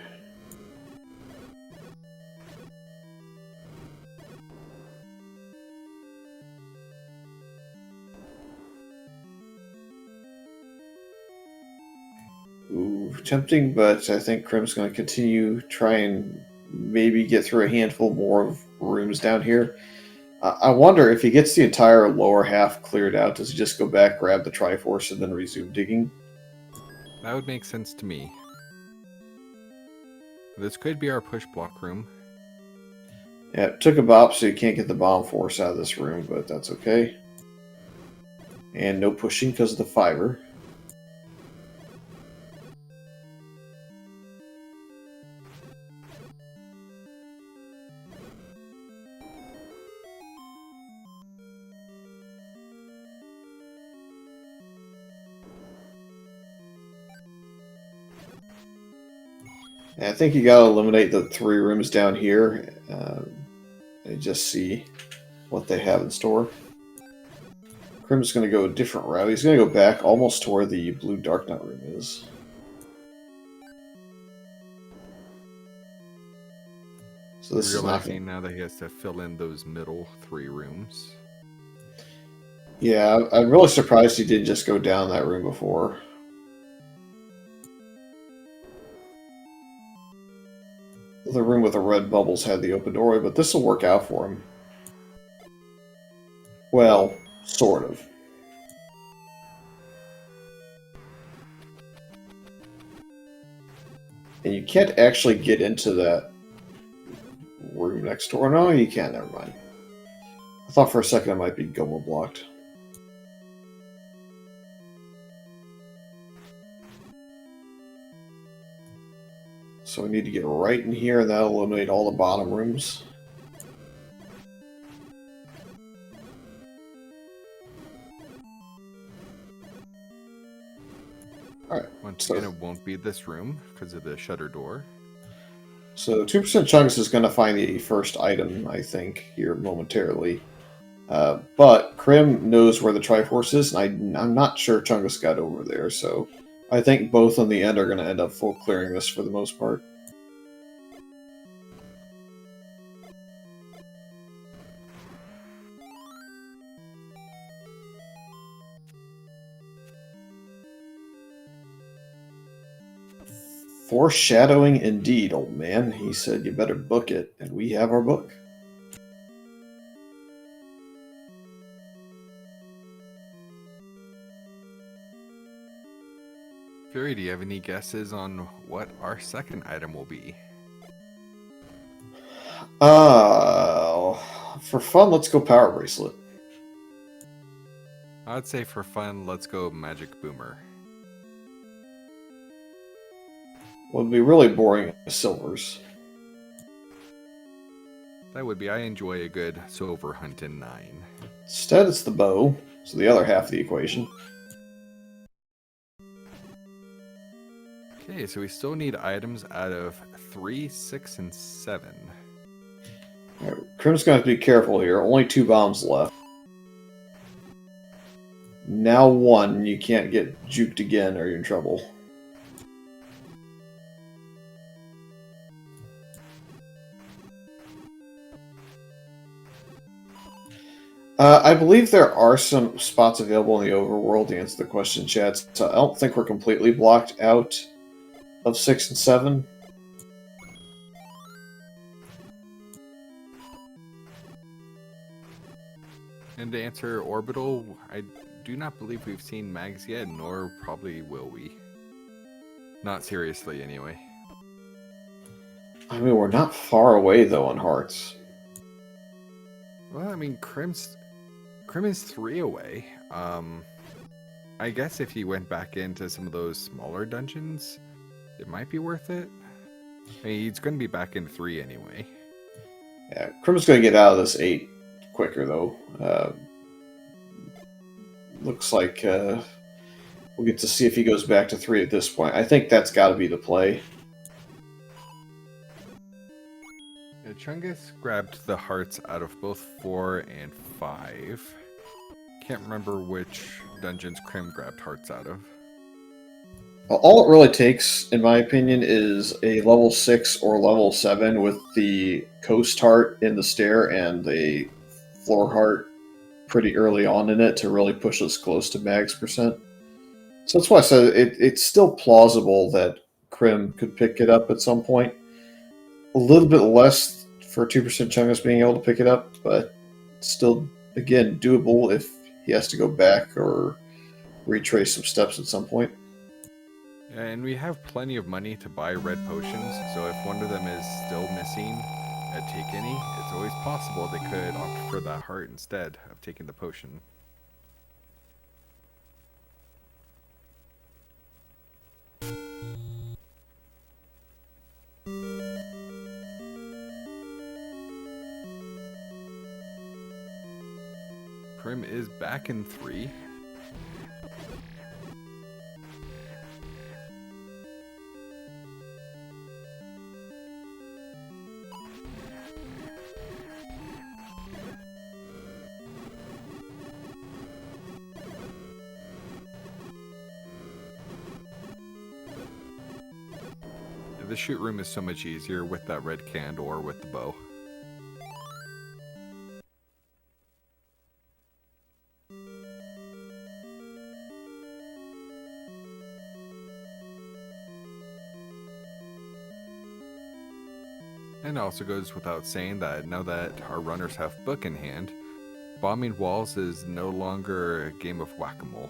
Ooh, tempting, but I think Crim's going to continue, try and maybe get through a handful more of rooms down here. I wonder if he gets the entire lower half cleared out, does he just go back, grab the Triforce, and then resume digging? That would make sense to me. This could be our push block room. Yeah, it took a bop, so you can't get the bomb force out of this room, but that's okay. And no pushing because of the fiber. And I think you gotta eliminate the 3 rooms down here and just see what they have in store. Crim's going to go a different route. He's going to go back almost to where the blue Dark Knight room is. So this is not realizing now that he has to fill in those middle 3 rooms. Yeah, I'm really surprised he didn't just go down that room before. The room with the red bubbles had the open doorway, but this will work out for him. Well, sort of. And you can't actually get into that room next door. No, you can't. Never mind. I thought for a second it might be Gilmore blocked. So we need to get right in here, and that'll eliminate all the bottom rooms. Alright. Once again, it won't be this room because of the shutter door. So 2% Chungus is going to find the first item, I think, here momentarily. But Crim knows where the Triforce is, and I'm not sure Chungus got over there, so I think both in the end are going to end up full clearing this for the most part. Foreshadowing indeed, old man. He said you better book it, and we have our book. Fury, do you have any guesses on what our second item will be? For fun, let's go Power Bracelet. I'd say for fun, let's go Magic Boomer. What would be really boring is silvers. That would be. I enjoy a good silver hunt in 9. Instead, it's the bow, so the other half of the equation. Okay, so we still need items out of 3, 6, and 7. Right, Crim's going to have to be careful here. Only 2 bombs left. Now 1, you can't get juked again or you're in trouble. I believe there are some spots available in the overworld to answer the question, chat. So I don't think we're completely blocked out of 6 and 7. And to answer Orbital, I do not believe we've seen mags yet, nor probably will we. Not seriously, anyway. I mean, we're not far away, though, on Hearts. Well, I mean, Crim is 3 away. I guess if he went back into some of those smaller dungeons, it might be worth it. I mean, he's going to be back in 3 anyway. Yeah, Crim's going to get out of this 8 quicker, though. Looks like we'll get to see if he goes back to 3 at this point. I think that's got to be the play. Yeah, Chungus grabbed the hearts out of both 4 and 5. Can't remember which dungeons Crim grabbed hearts out of. Well, all it really takes, in my opinion, is a level 6 or level 7 with the coast heart in the stair and a floor heart pretty early on in it to really push us close to max percent. So that's why I said it's still plausible that Crim could pick it up at some point. A little bit less for 2% Chungus being able to pick it up, but still, again, doable if he has to go back or retrace some steps at some point. And we have plenty of money to buy red potions, so if one of them is still missing at Take Any, it's always possible they could opt for that heart instead of taking the potion. Crim is back in 3. the shoot room is so much easier with that red can or with the bow. And it also goes without saying that now that our runners have book in hand, bombing walls is no longer a game of whack-a-mole.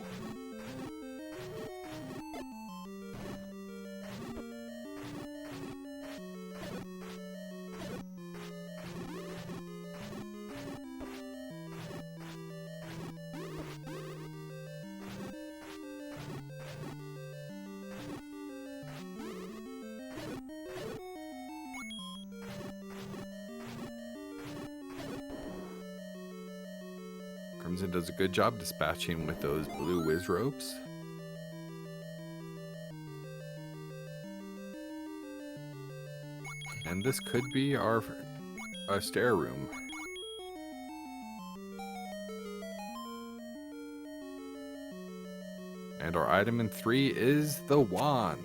Crimson does a good job dispatching with those blue whiz ropes. And this could be our stair room. And our item in 3 is the wand.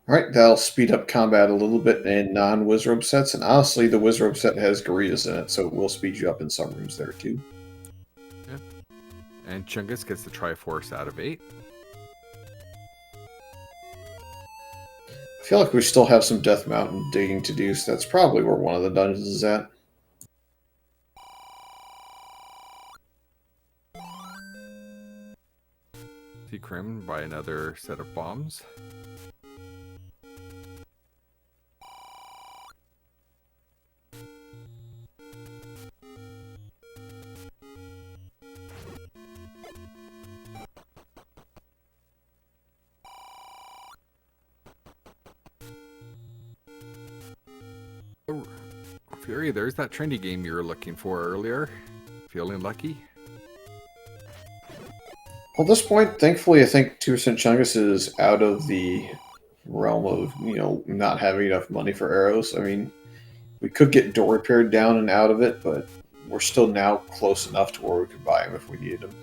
Alright, that'll speed up combat a little bit in non-Wizrobe sets, and honestly, the Wizrobe set has Garitas in it, so it will speed you up in some rooms there too. Yep. And Chungus gets the Triforce out of 8. I feel like we still have some Death Mountain digging to do, so that's probably where one of the dungeons is at. See Crim by another set of bombs. Oh, Fury, there's that trendy game you were looking for earlier. Feeling lucky? Well, at this point, thankfully, I think 2% Chungus is out of the realm of, not having enough money for arrows. I mean, we could get door repaired down and out of it, but we're still now close enough to where we could buy them if we needed them.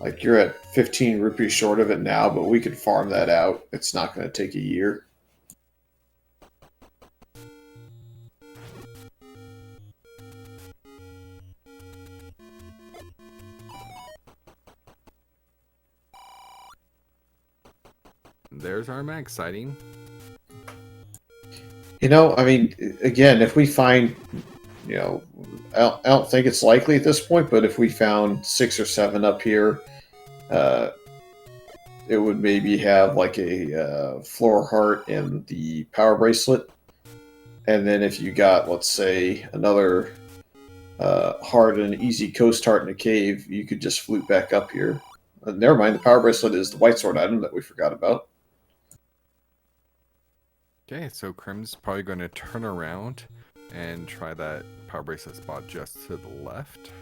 Like, you're at 15 rupees short of it now, but we could farm that out. It's not going to take a year. There's our mag sighting. I mean, again, if we find, I don't think it's likely at this point, but if we found 6 or 7 up here, it would maybe have like a floor heart and the power bracelet. And then if you got, let's say, another heart and an easy coast heart in a cave, you could just flute back up here. Never mind, the power bracelet is the white sword item that we forgot about. Okay, so Crim's probably going to turn around and try that power bracelet spot just to the left.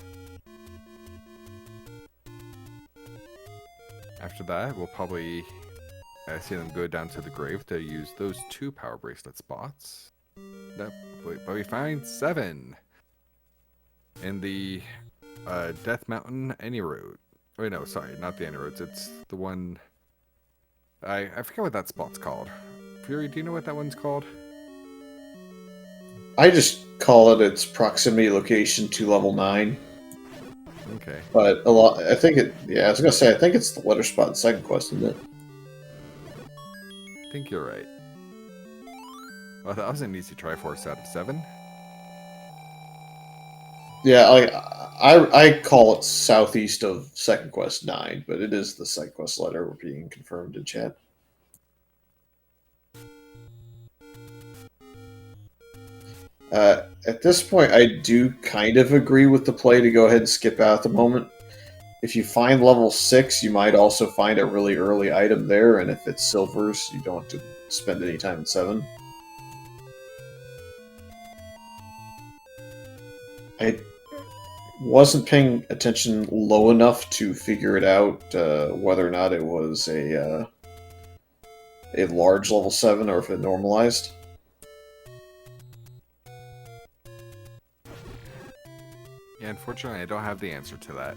After that, we'll probably see them go down to the grave to use those 2 power bracelet spots. But we find 7 in the Death Mountain Any Road. Wait, no, sorry, not the Any Roads. It's the one... I forget what that spot's called. Fury, do you know what that one's called? I just call it its proximity location to level 9. Okay. But I was gonna say, I think it's the letter spot in second quest, isn't it? I think you're right. Well, that was an easy Triforce out of 7. Yeah, I call it southeast of second quest 9, but it is the second quest letter being confirmed in chat. At this point, I do kind of agree with the play to go ahead and skip out at the moment. If you find level 6, you might also find a really early item there, and if it's silvers, you don't have to spend any time in 7. I wasn't paying attention low enough to figure it out whether or not it was a large level 7 or if it normalized. Yeah, unfortunately, I don't have the answer to that.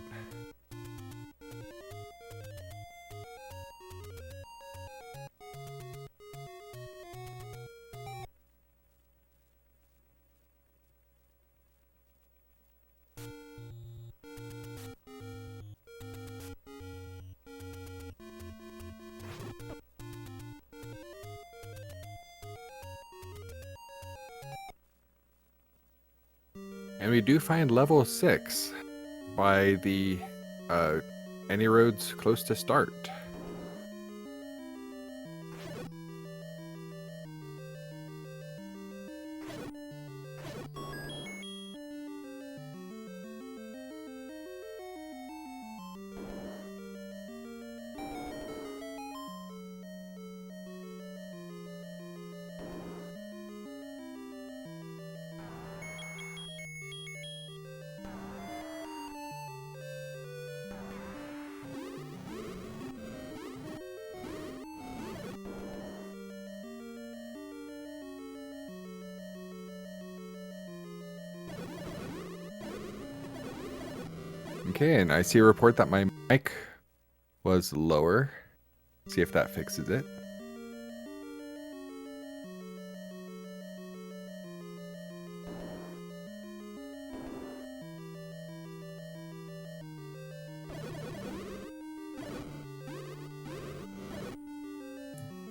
And we do find level 6 by the any roads close to start. Okay, and I see a report that my mic was lower. See if that fixes it.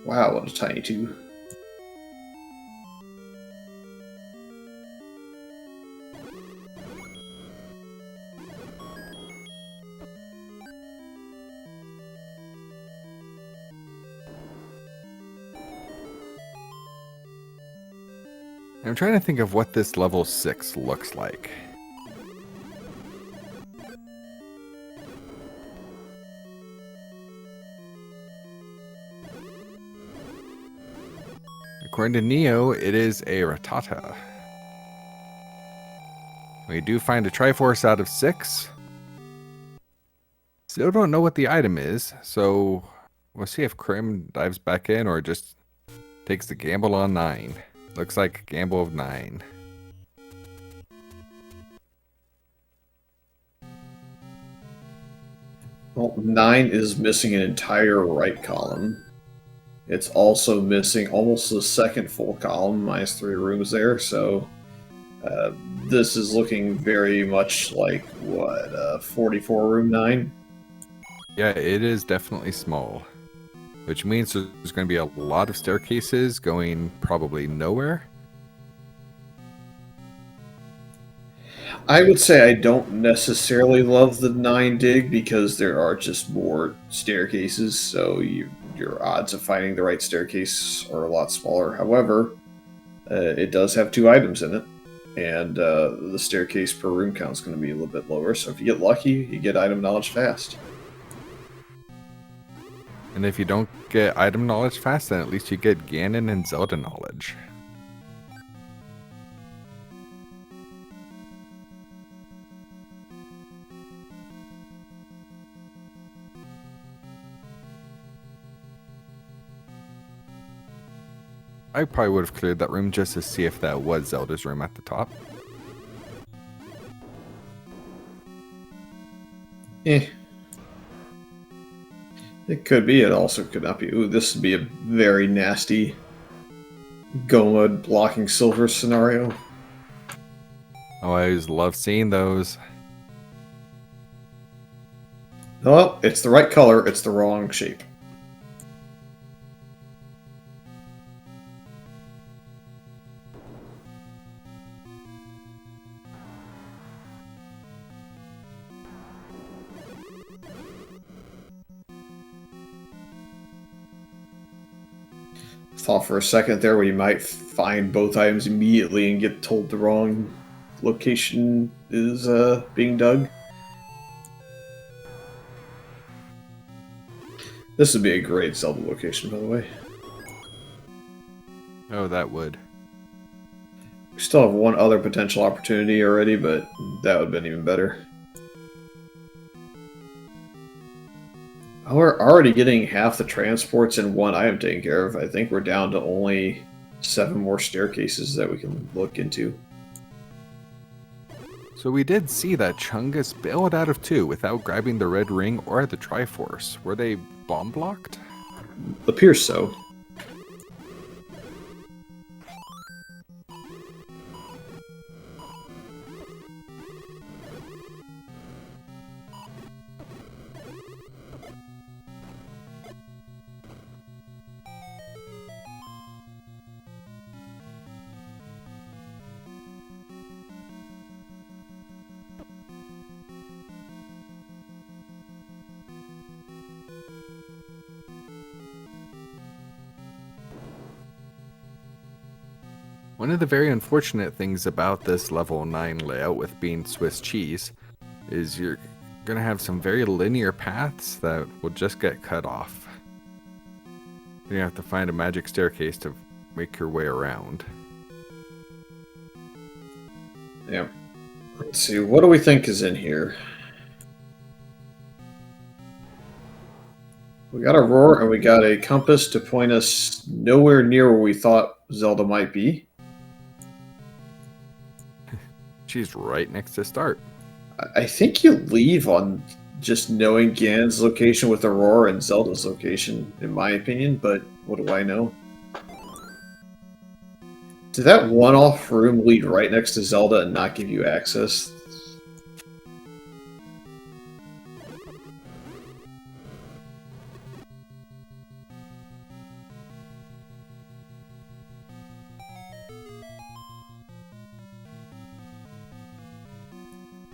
Wow, what a tiny tube. I'm trying to think of what this level 6 looks like. According to Neo, it is a Ratata. We do find a Triforce out of 6. Still don't know what the item is, so we'll see if Crim dives back in or just takes the gamble on 9. Looks like a gamble of 9. Well, 9 is missing an entire right column. It's also missing almost the second full column, minus 3 rooms there, so this is looking very much like, what, 44 room 9? Yeah, it is definitely small. Which means there's going to be a lot of staircases going probably nowhere. I would say I don't necessarily love the 9 dig because there are just more staircases, so your odds of finding the right staircase are a lot smaller. However, it does have 2 items in it, and the staircase per room count is going to be a little bit lower, so if you get lucky, you get item knowledge fast. And if you don't get item knowledge fast, then at least you get Ganon and Zelda knowledge. I probably would have cleared that room just to see if that was Zelda's room at the top. Eh. It could be, it also could not be. Ooh, this would be a very nasty Gomud blocking silver scenario. Oh, I always love seeing those. Oh, it's the right color, it's the wrong shape. Thought for a second there where you might find both items immediately and get told the wrong location is being dug. This would be a great Zelda location, by the way. Oh, that would. We still have one other potential opportunity already, but that would have been even better. Oh, we're already getting half the transports in one item taken care of. I think we're down to only 7 more staircases that we can look into. So we did see that Chungus bailed out of 2 without grabbing the red ring or the Triforce. Were they bomb blocked? Appears so. One of the very unfortunate things about this level 9 layout with being Swiss cheese is you're going to have some very linear paths that will just get cut off. You have to find a magic staircase to make your way around. Yeah. Let's see, what do we think is in here? We got a roar and we got a compass to point us nowhere near where we thought Zelda might be. She's right next to start. I think you leave on just knowing Ganon's location with Aurora and Zelda's location, in my opinion, but what do I know? Did that one-off room lead right next to Zelda and not give you access?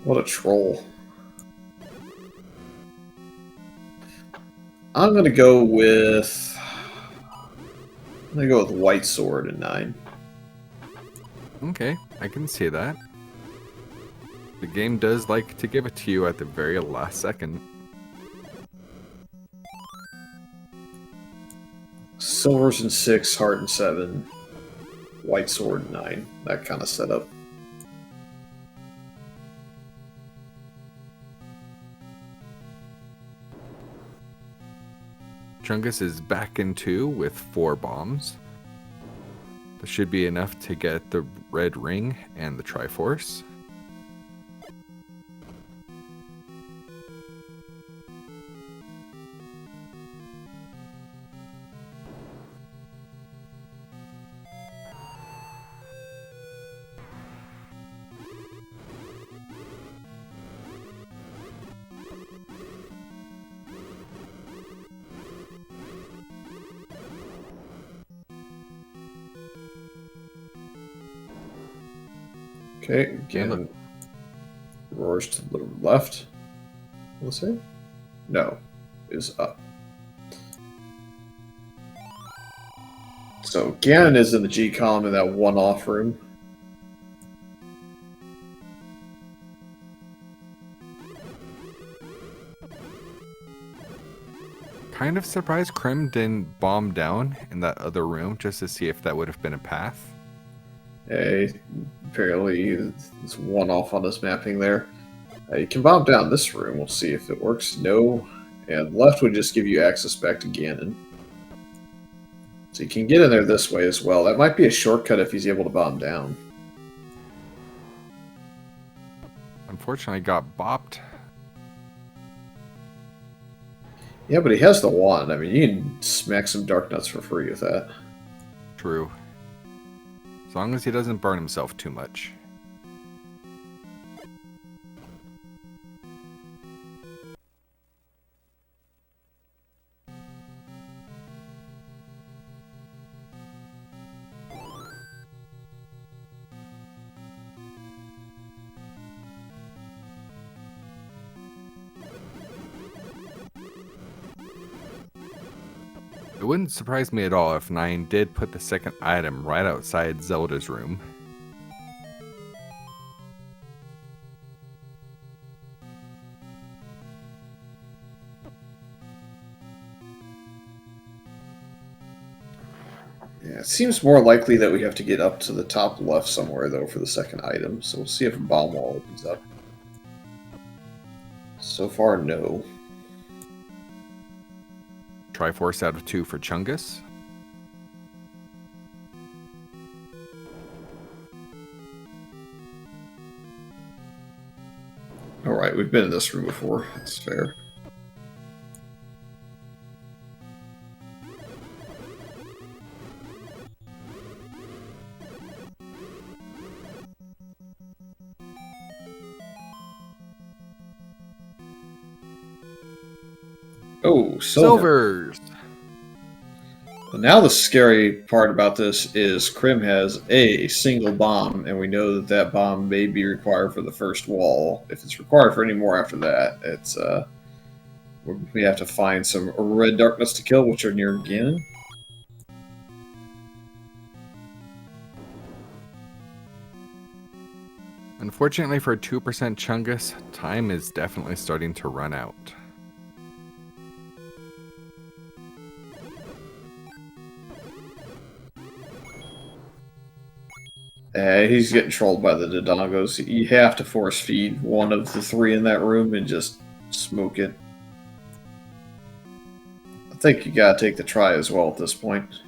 What a troll. I'm gonna go with White Sword in 9. Okay, I can see that. The game does like to give it to you at the very last second. Silver's in 6, Heart in 7, White Sword in 9. That kind of setup. Chungus is back in 2 with 4 bombs. That should be enough to get the red ring and the Triforce. Okay, again, roars to the left. Let's see. No, is up. So Ganon is in the G column in that one-off room. Kind of surprised Crim didn't bomb down in that other room just to see if that would have been a path. Apparently, it's one-off on this mapping there. You can bomb down this room. We'll see if it works. No. And left would just give you access back to Ganon. So you can get in there this way as well. That might be a shortcut if he's able to bomb down. Unfortunately, got bopped. Yeah, but he has the wand. I mean, you can smack some Dark Nuts for free with that. True. As long as he doesn't burn himself too much. It wouldn't surprise me at all if 9 did put the second item right outside Zelda's room. Yeah, it seems more likely that we have to get up to the top left somewhere, though, for the second item. So we'll see if a bomb wall opens up. So far, no. Triforce out of 2 for Chungus. Alright, we've been in this room before. That's fair. Oh, Silvers! And now the scary part about this is Crim has a single bomb, and we know that that bomb may be required for the first wall. If it's required for any more after that, it's we have to find some red darkness to kill, which are near Ganon. Unfortunately for 2% Chungus, time is definitely starting to run out. He's getting trolled by the Dodongos. You have to force feed one of the three in that room and just smoke it. I think you gotta take the try as well at this point.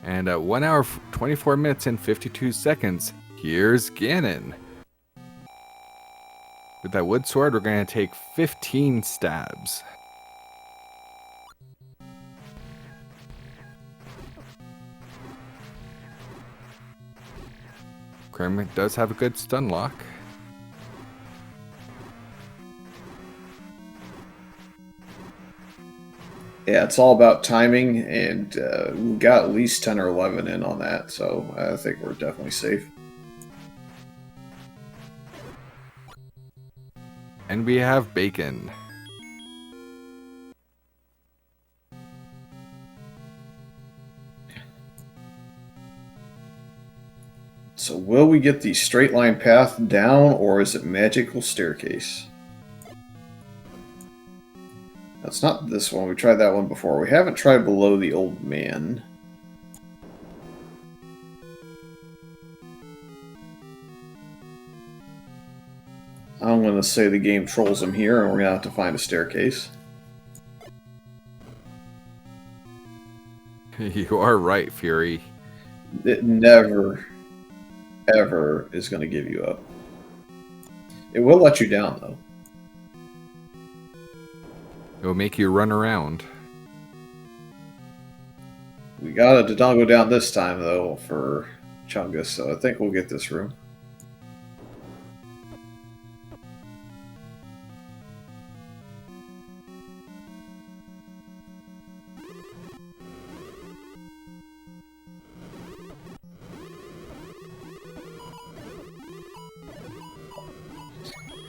And at 1 hour, 24 minutes, and 52 seconds, here's Ganon. With that wood sword, we're going to take 15 stabs. Crim does have a good stun lock. Yeah, it's all about timing, and we got at least 10 or 11 in on that, so I think we're definitely safe. And we have bacon. So will we get the straight line path down, or is it magical staircase? That's not this one. We tried that one before. We haven't tried below the old man. I'm going to say the game trolls him here, and we're going to have to find a staircase. You are right, Fury. It never, ever is going to give you up. It will let you down, though. It will make you run around. We got a Dodongo down this time, though, for Chungus, so I think we'll get this room.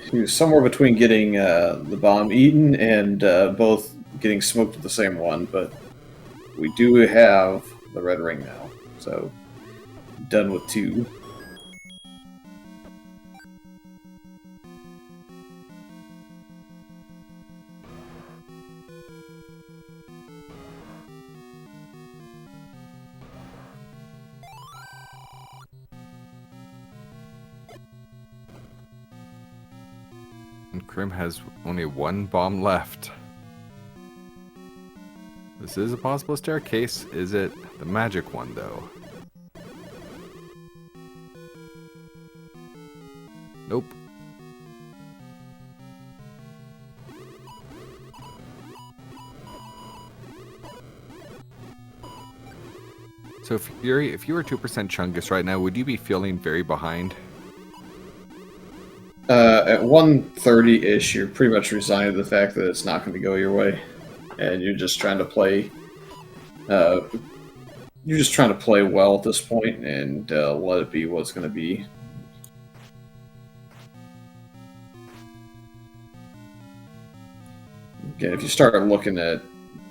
He was somewhere between getting the bomb eaten and both getting smoked with the same one, but we do have the red ring now, so done with 2. And Crim has only 1 bomb left. This is a possible staircase. Is it the magic one, though? Nope. So, Fury, if you were 2% Chungus right now, would you be feeling very behind? At 130-ish, you're pretty much resigned to the fact that it's not going to go your way, and you're just trying to play. You're just trying to play well at this point and let it be what's going to be. Again, if you start looking at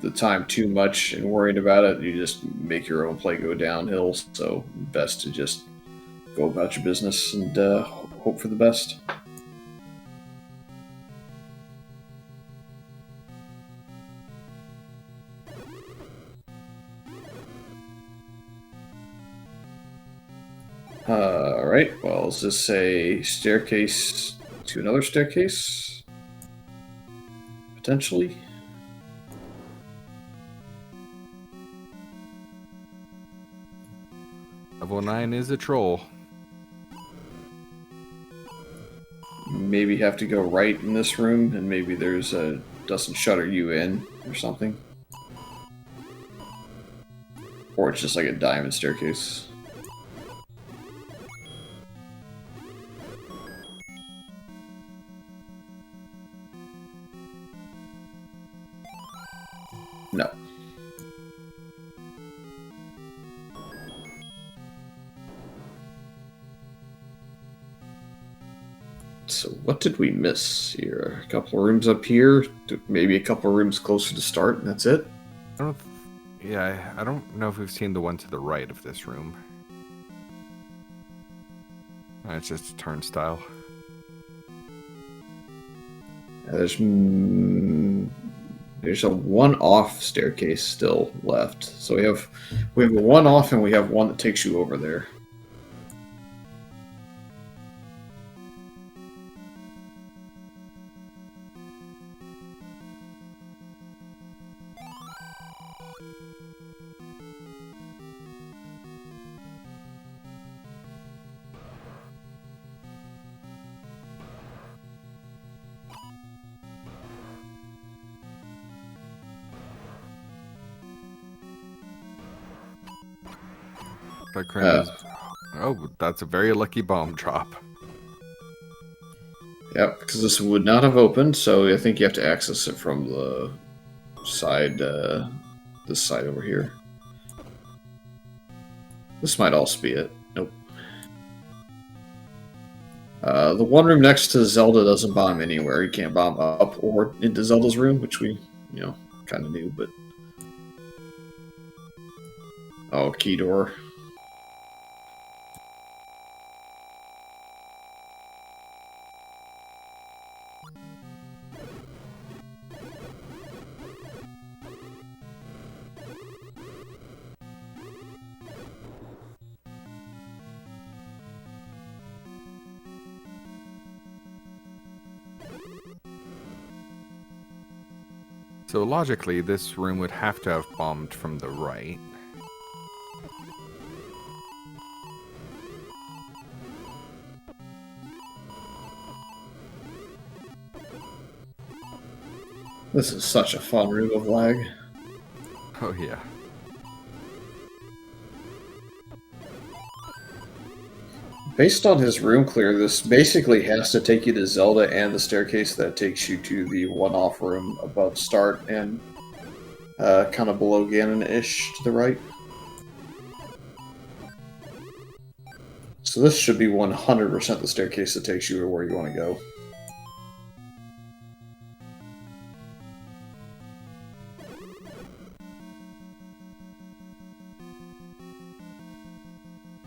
the time too much and worrying about it, you just make your own play go downhill. So, best to just go about your business and hope for the best. Alright, well, is this a staircase to another staircase? Potentially. Level 9 is a troll. Maybe have to go right in this room, and maybe there's a doesn't shutter you in or something. Or it's just like a diamond staircase. No. so what did we miss here? A couple of rooms up here, maybe a couple of rooms closer to start, and that's it? I don't know if we've seen the one to the right of this room. It's just a turnstile. There's a one-off staircase still left. So we have a one-off and we have one that takes you over there. Oh, that's a very lucky bomb drop. Yep, because this would not have opened, so I think you have to access it from the side, this side over here. This might also be it. Nope. The one room next to Zelda doesn't bomb anywhere. You can't bomb up or into Zelda's room, which we, kind of knew, but... Oh, key door. So logically, this room would have to have bombed from the right. This is such a fun room of lag. Oh yeah. Based on his room clear, this basically has to take you to Zelda and the staircase that takes you to the one-off room above start and kind of below Ganon-ish to the right. So this should be 100% the staircase that takes you to where you want to go.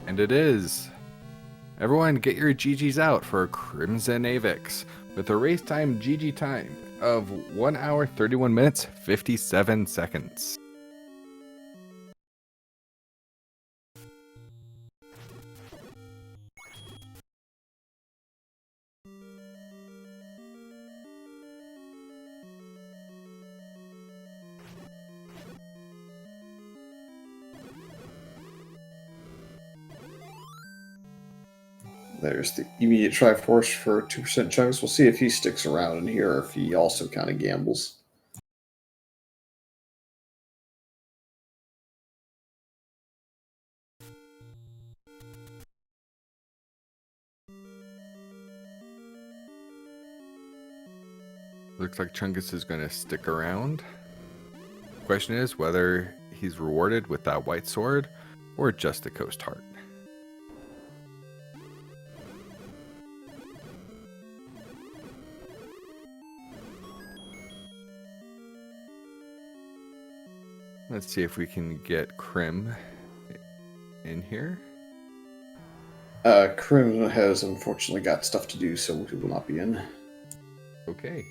And it is. Everyone get your GGs out for CrimsonAvix with a race time GG time of 1 hour 31 minutes 57 seconds. There's the immediate Triforce for 2% Chungus. We'll see if he sticks around in here or if he also kind of gambles. Looks like Chungus is going to stick around. Question is whether he's rewarded with that white sword or just the Coast Heart. Let's see if we can get Crim in here. Crim has unfortunately got stuff to do, so he will not be in. Okay.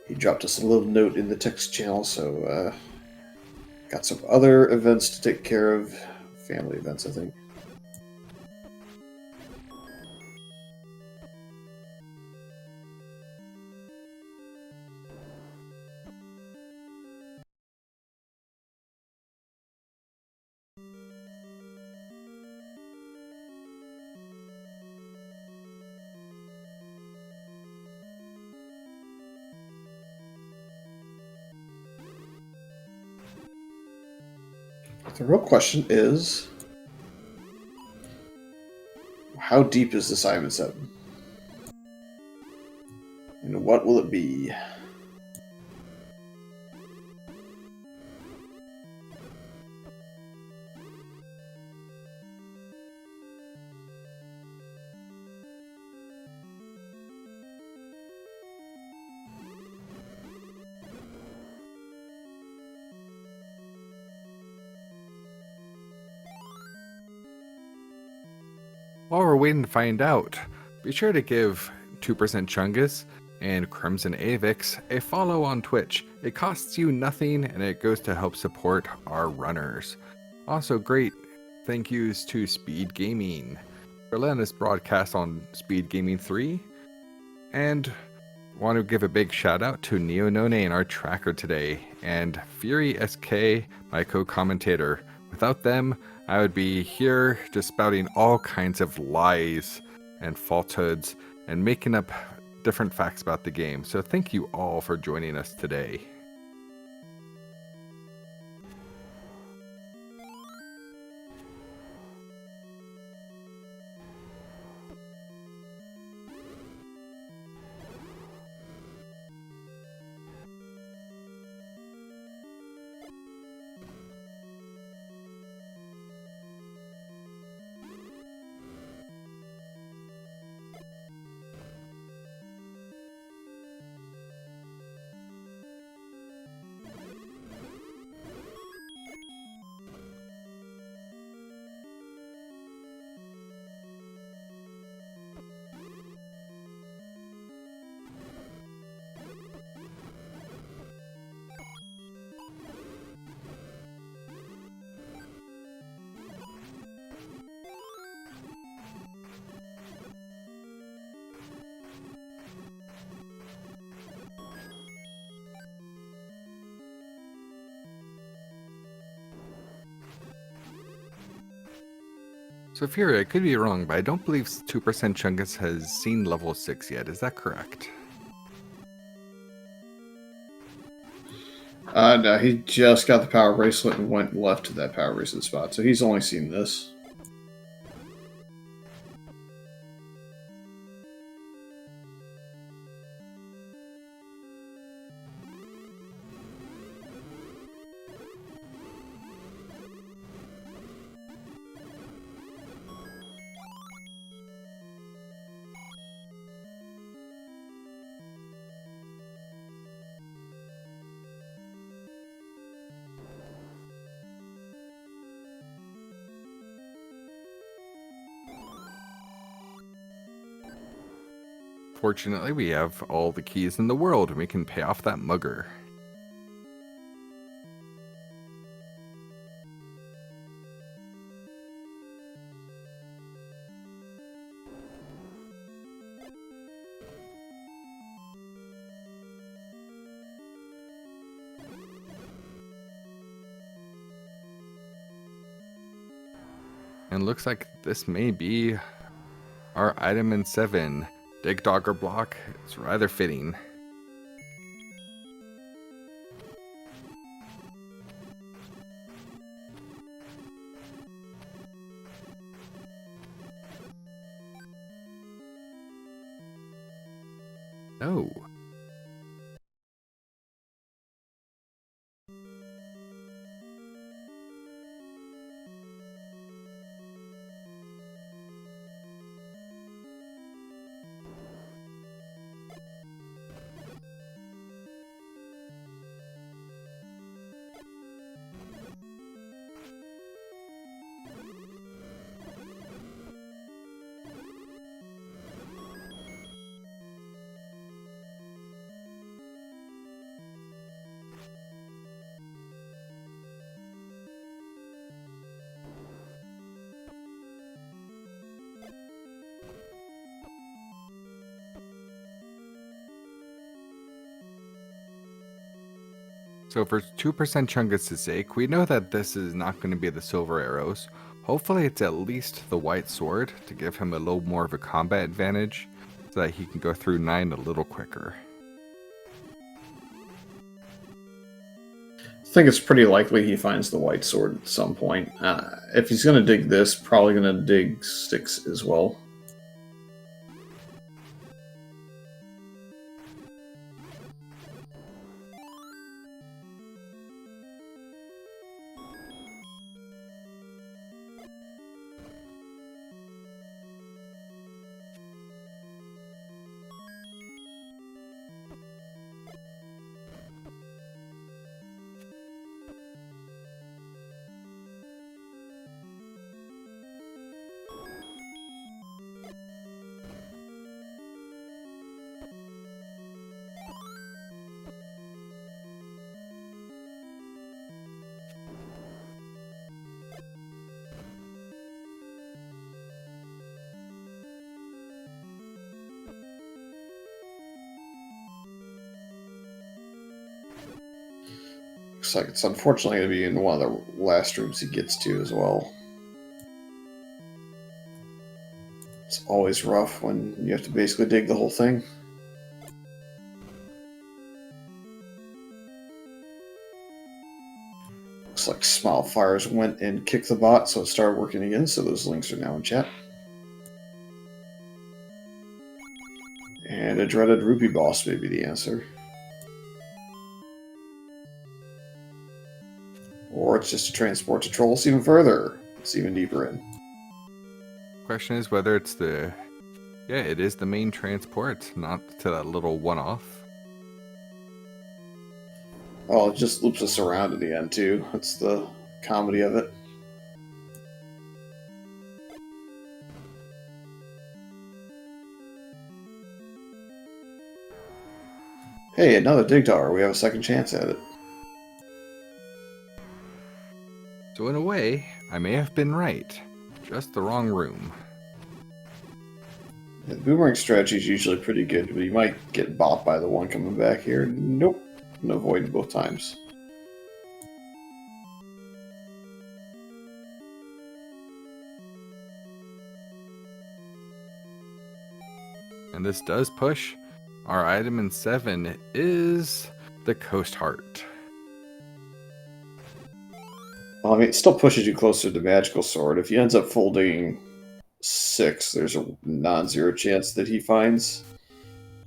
He dropped us a little note in the text channel, so got some other events to take care of. Family events, I think. The real question is, how deep is this Simon 7? And what will it be? while we're waiting to find out, be sure to give 2% Chungus and CrimsonAvix a follow on Twitch. It costs you nothing and it goes to help support our runners. Also, great thank yous to Speedgaming for letting us broadcast on Speedgaming 3. And want to give a big shout out to Neo None, our tracker today, and Fury SK, my co-commentator. Without them, I would be here just spouting all kinds of lies and falsehoods and making up different facts about the game. So thank you all for joining us today. So Fury, I could be wrong, but I don't believe 2% Chungus has seen level 6 yet. Is that correct? No, he just got the power bracelet and went left to that power bracelet spot, so he's only seen this. Fortunately, we have all the keys in the world and we can pay off that mugger. And looks like this may be our item in 7. Dig Dogger Block. It's rather fitting. Oh. So for 2% Chungus' sake, we know that this is not going to be the silver arrows. Hopefully it's at least the white sword to give him a little more of a combat advantage so that he can go through 9 a little quicker. I think it's pretty likely he finds the white sword at some point. If he's going to dig this, probably going to dig 6 as well. Looks like it's unfortunately going to be in one of the last rooms he gets to as well. It's always rough when you have to basically dig the whole thing. Looks like Smile Fires went and kicked the bot, so it started working again, so those links are now in chat. And a dreaded rupee boss may be the answer. Or it's just a transport to Trolls even further. It's even deeper in. Question is whether it's the... Yeah, it is the main transport, not to that little one-off. Oh, it just loops us around at the end, too. That's the comedy of it. Hey, another dig tower. We have a second chance at it. So in a way, I may have been right. Just the wrong room. Yeah, the boomerang strategy is usually pretty good, but you might get bopped by the one coming back here. Nope. No avoid both times. And this does push. Our item in 7 is the Coast Heart. Well, I mean, it still pushes you closer to Magical Sword. If he ends up full digging 6, there's a non-zero chance that he finds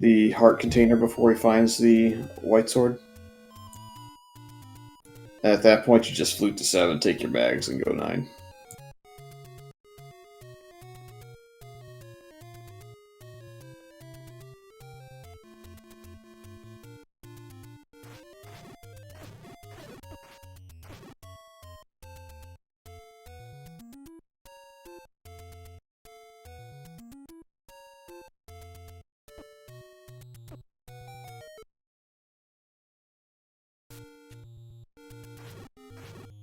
the heart container before he finds the white sword. And at that point, you just flute to 7, take your bags, and go 9.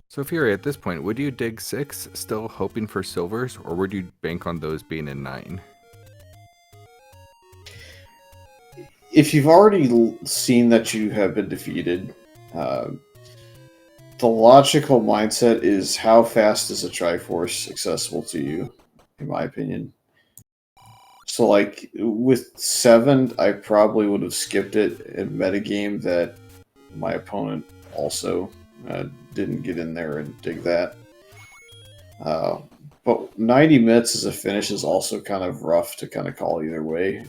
So Fury, at this point, would you dig 6, still hoping for silvers, or would you bank on those being in 9? If you've already seen that you have been defeated, the logical mindset is how fast is a Triforce accessible to you, in my opinion. So, like, with 7, I probably would have skipped it in metagame that my opponent also didn't get in there and dig that. But 90 minutes as a finish is also kind of rough to kind of call either way.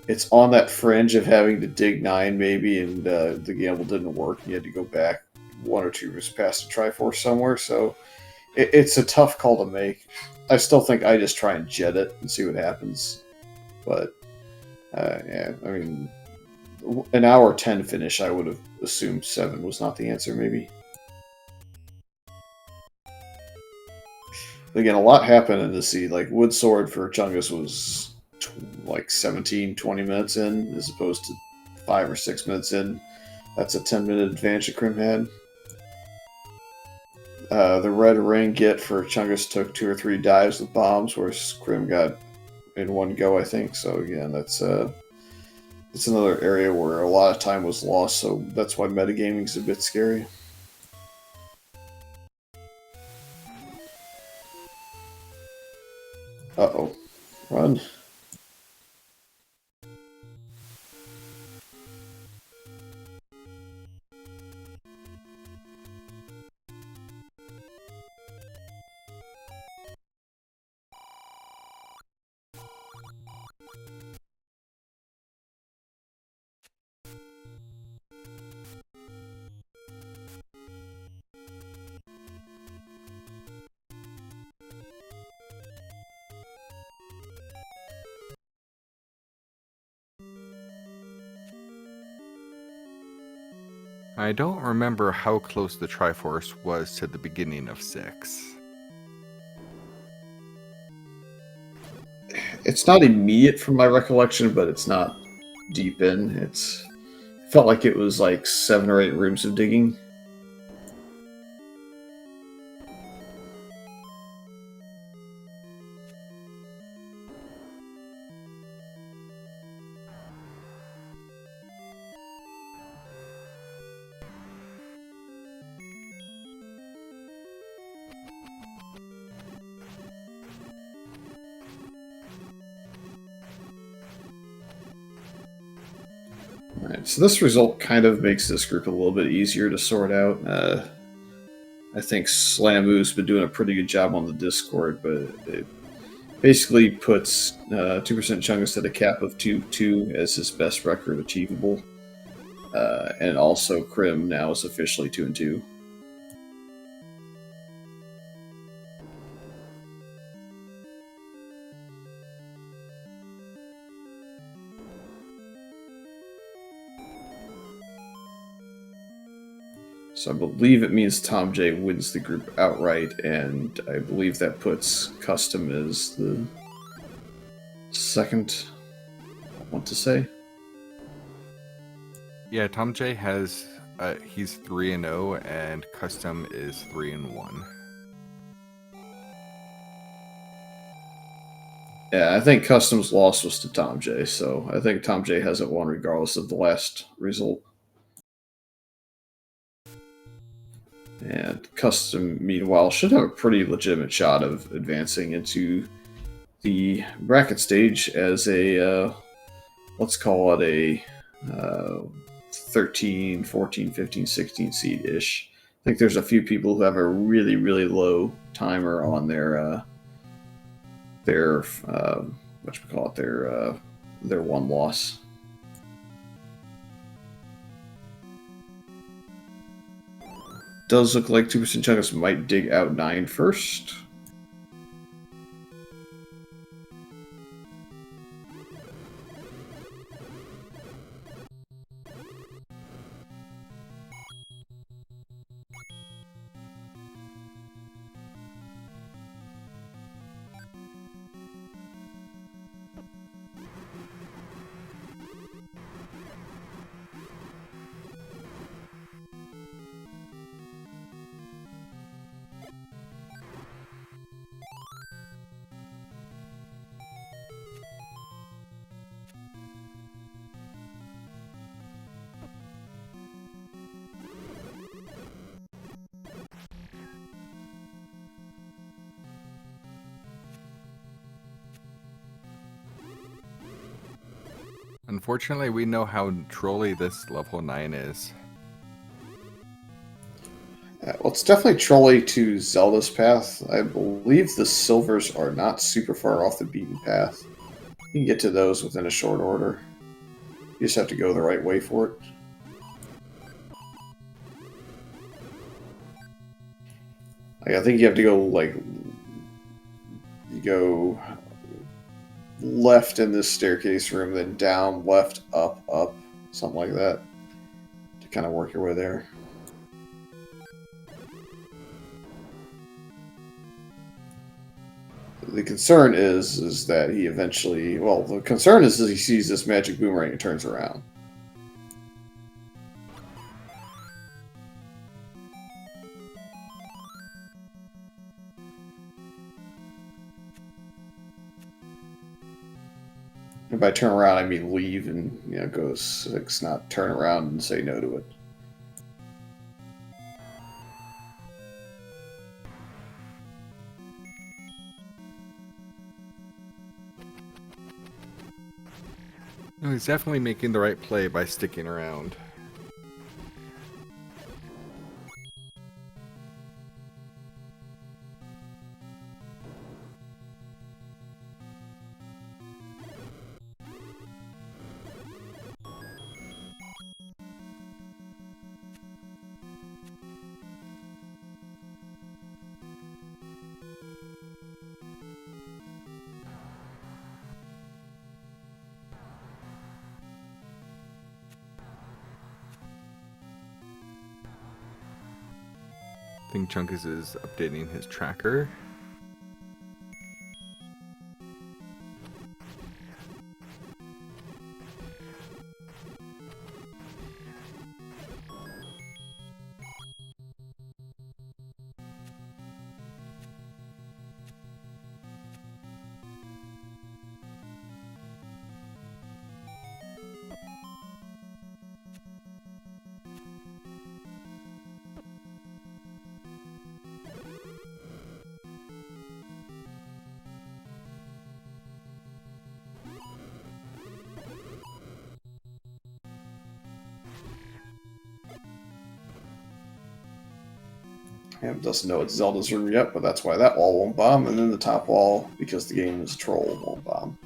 It's on that fringe of having to dig 9 maybe, and the gamble didn't work. You had to go back 1 or 2 rows past the Triforce somewhere, so it's a tough call to make. I still think I just try and jet it and see what happens. But, yeah, I mean, an hour 10 finish, I would have assumed 7 was not the answer, maybe. Again, a lot happened in the seed. Like, Wood Sword for Chungus was like 17, 20 minutes in, as opposed to 5 or 6 minutes in. That's a 10-minute advantage that Crim had. The red ring get for Chungus took 2 or 3 dives with bombs, whereas Crim got in one go, I think. So again, that's another area where a lot of time was lost. So that's why metagaming is a bit scary. Uh-oh. Run. I don't remember how close the Triforce was to the beginning of 6. It's not immediate from my recollection, but it's not deep in. It felt like it was like 7 or 8 rooms of digging. Alright, so this result kind of makes this group a little bit easier to sort out. I think Slamu's been doing a pretty good job on the Discord, but it basically puts 2% Chungus at a cap of 2-2 as his best record achievable. And also Crim now is officially 2-2. So I believe it means Tom J wins the group outright, and I believe that puts Custom as the second, I want to say. Yeah, Tom J has he's 3-0 and Custom is 3-1. Yeah, I think Custom's loss was to Tom J, so I think Tom J hasn't won regardless of the last result. And Custom, meanwhile, should have a pretty legitimate shot of advancing into the bracket stage as a, let's call it a 13, 14, 15, 16 seed-ish. I think there's a few people who have a really, really low timer on their their one loss. Does look like 2% Chungus might dig out 9 first. Unfortunately, we know how trolly this level 9 is. Well, it's definitely trolley to Zelda's path. I believe the silvers are not super far off the beaten path. You can get to those within a short order. You just have to go the right way for it. I think you have to go, like, you go left in this staircase room, then down, left, up, up, something like that, to kind of work your way there. The concern is that he eventually, well, the concern is that he sees this magic boomerang and turns around. And by turn around, I mean leave and, you know, go 6, not turn around and say no to it. No, he's definitely making the right play by sticking around. I think Chungus is updating his tracker. Ham doesn't know it's Zelda's room yet, but that's why that wall won't bomb, and then the top wall, because the game is troll, won't bomb.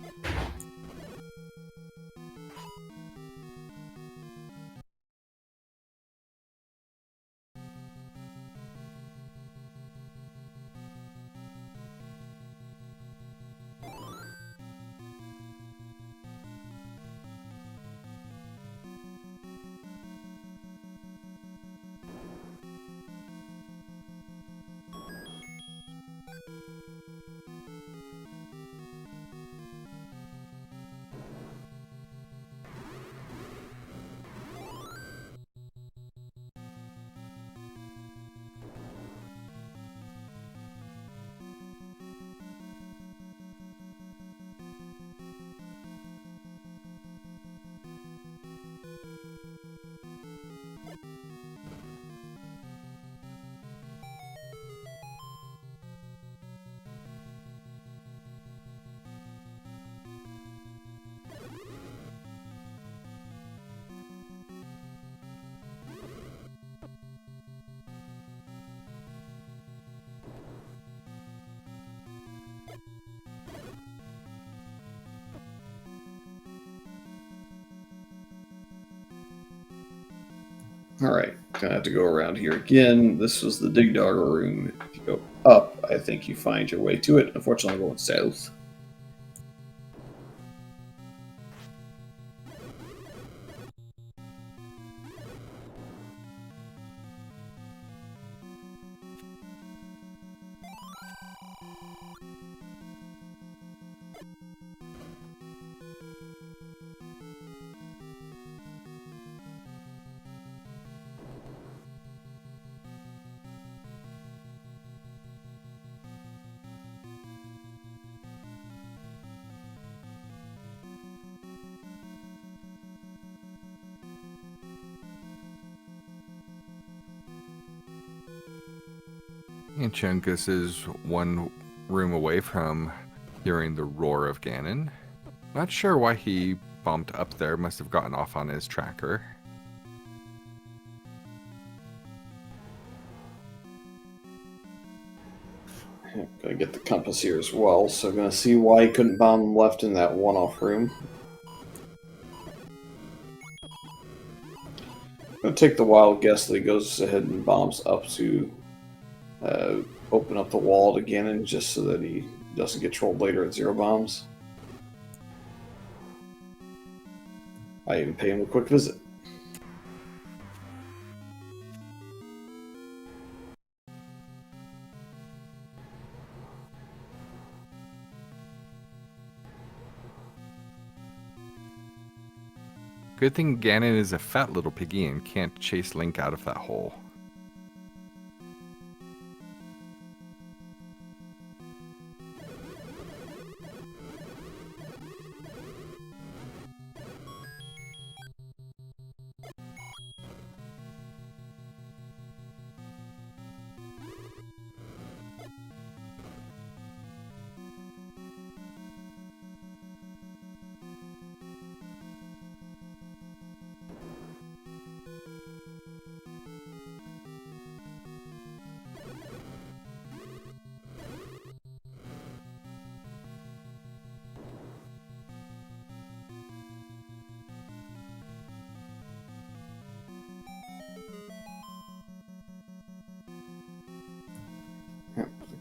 Alright, gonna have to go around here again. This was the Dig Dogger room. If you go up, I think you find your way to it. Unfortunately, I'm going south. And Chungus is one room away from hearing the roar of Ganon. Not sure why he bumped up there, must have gotten off on his tracker. I'm gonna get the compass here as well, so I'm gonna see why he couldn't bomb them left in that one-off room. I'm gonna take the wild guess that he goes ahead and bombs up to open up the wall to Ganon, just so that he doesn't get trolled later at zero bombs. I even pay him a quick visit. Good thing Ganon is a fat little piggy and can't chase Link out of that hole.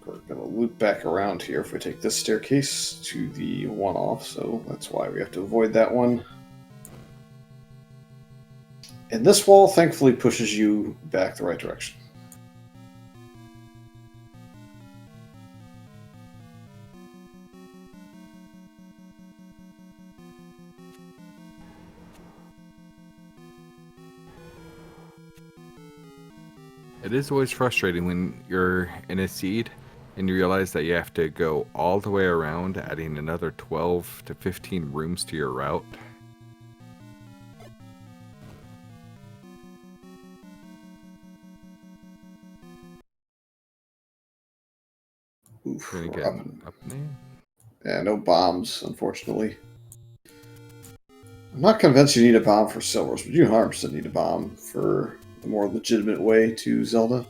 We're going to loop back around here if we take this staircase to the one-off, so that's why we have to avoid that one. And this wall thankfully pushes you back the right direction. It is always frustrating when you're in a seed and you realize that you have to go all the way around, adding another 12 to 15 rooms to your route. Oof, Gonna we're get up there. Yeah, no bombs, unfortunately. I'm not convinced you need a bomb for silvers, but you 100% need a bomb for the more legitimate way to Zelda.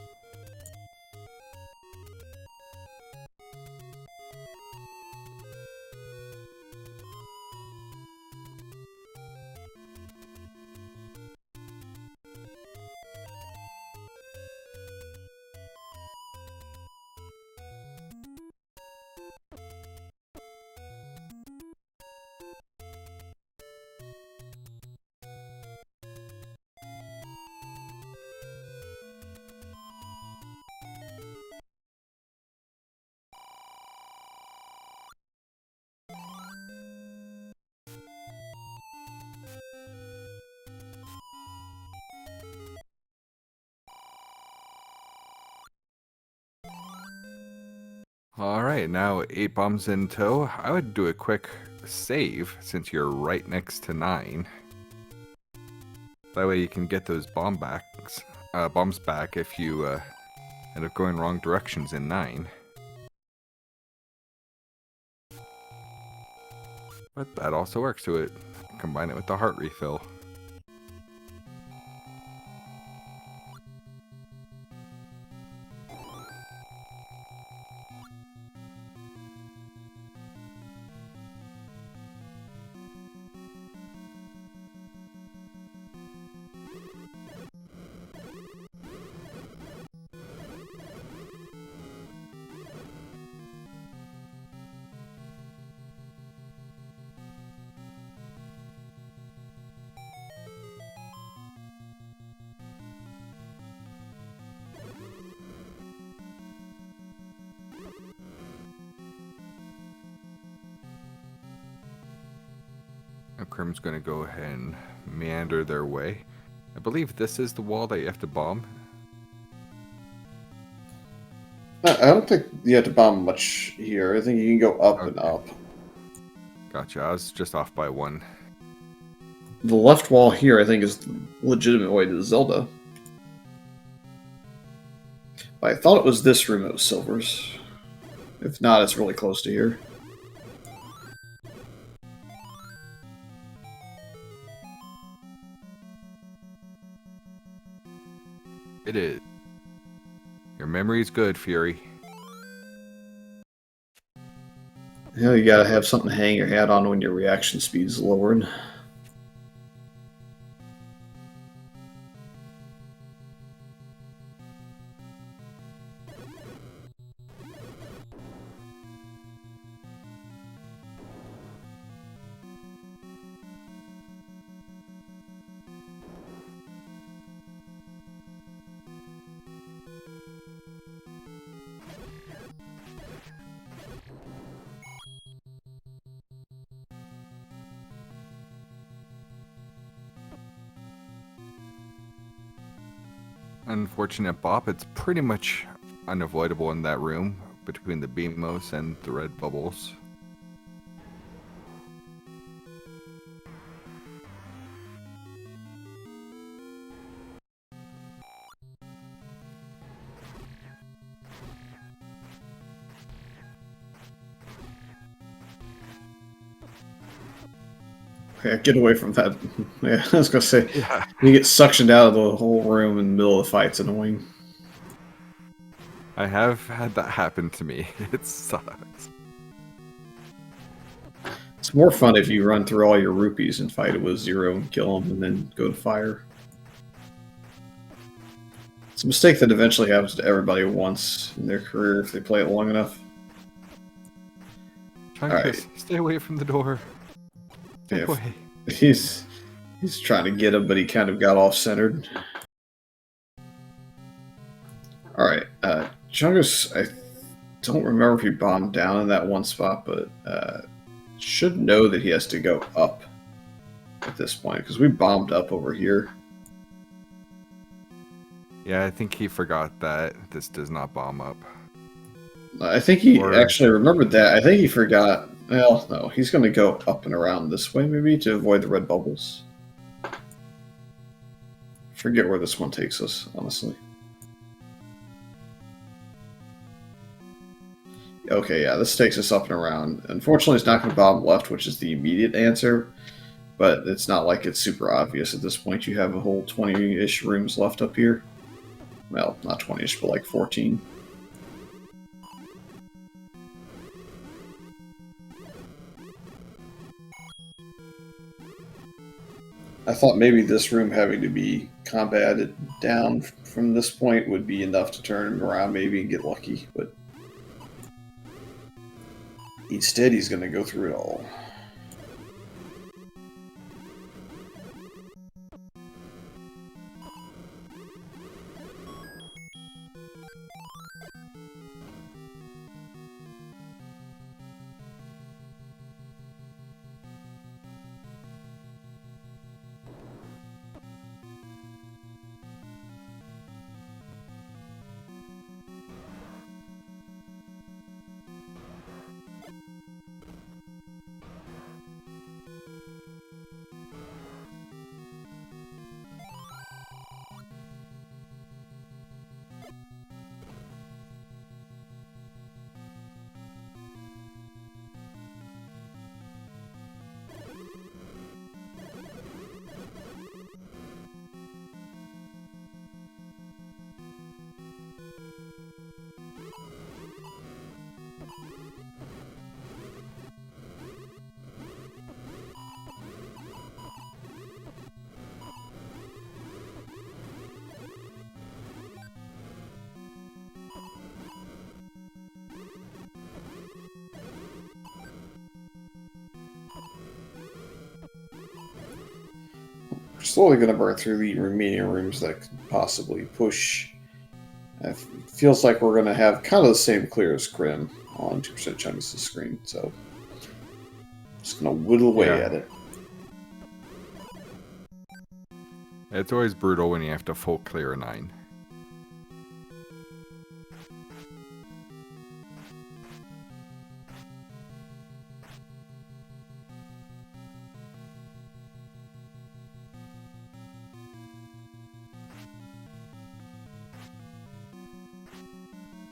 Alright, now 8 bombs in tow. I would do a quick save since you're right next to 9. That way you can get those bombs back if you end up going wrong directions in 9. But that also works to it. Combine it with the heart refill. Now Crim's going to go ahead and meander their way. I believe this is the wall that you have to bomb. I don't think you have to bomb much here. I think you can go up and up. Gotcha, I was just off by 1. The left wall here, I think, is the legitimate way to Zelda. But I thought it was this room that was Silver's. If not, it's really close to here. It is. Your memory's good, Fury. You know, you gotta have something to hang your hat on when your reaction speed is lowered. Unfortunate bop, it's pretty much unavoidable in that room between the Beamos and the red bubbles. Yeah, get away from that. Yeah, I was gonna say, Yeah. you get suctioned out of the whole room in the middle of the fight. It's annoying. I have had that happen to me. It sucks. It's more fun if you run through all your rupees and fight it with 0 and kill them, and then go to fire. It's a mistake that eventually happens to everybody once in their career if they play it long enough. Chungus, Alright. stay away from the door. Stay Yeah, away. he's trying to get him, but he kind of got off-centered. Alright, Chungus, I don't remember if he bombed down in that one spot, but should know that he has to go up at this point, because we bombed up over here. Yeah, I think he forgot that this does not bomb up. I think he actually remembered that. I think he forgot. Well, no, he's going to go up and around this way, maybe, to avoid the red bubbles. Forget where this one takes us, honestly. Okay, yeah, this takes us up and around. Unfortunately, it's not going to bomb left, which is the immediate answer, but it's not like it's super obvious at this point. You have a whole 20-ish rooms left up here. Well, not 20-ish, but like 14. I thought maybe this room having to be combated down from this point would be enough to turn him around maybe and get lucky, but instead he's going to go through it all. slowly going to burn through the remaining rooms that could possibly push. It feels like we're going to have kind of the same clear as Crim on 2% Chungus' screen, so just going to whittle away at it. It's always brutal when you have to full clear a 9.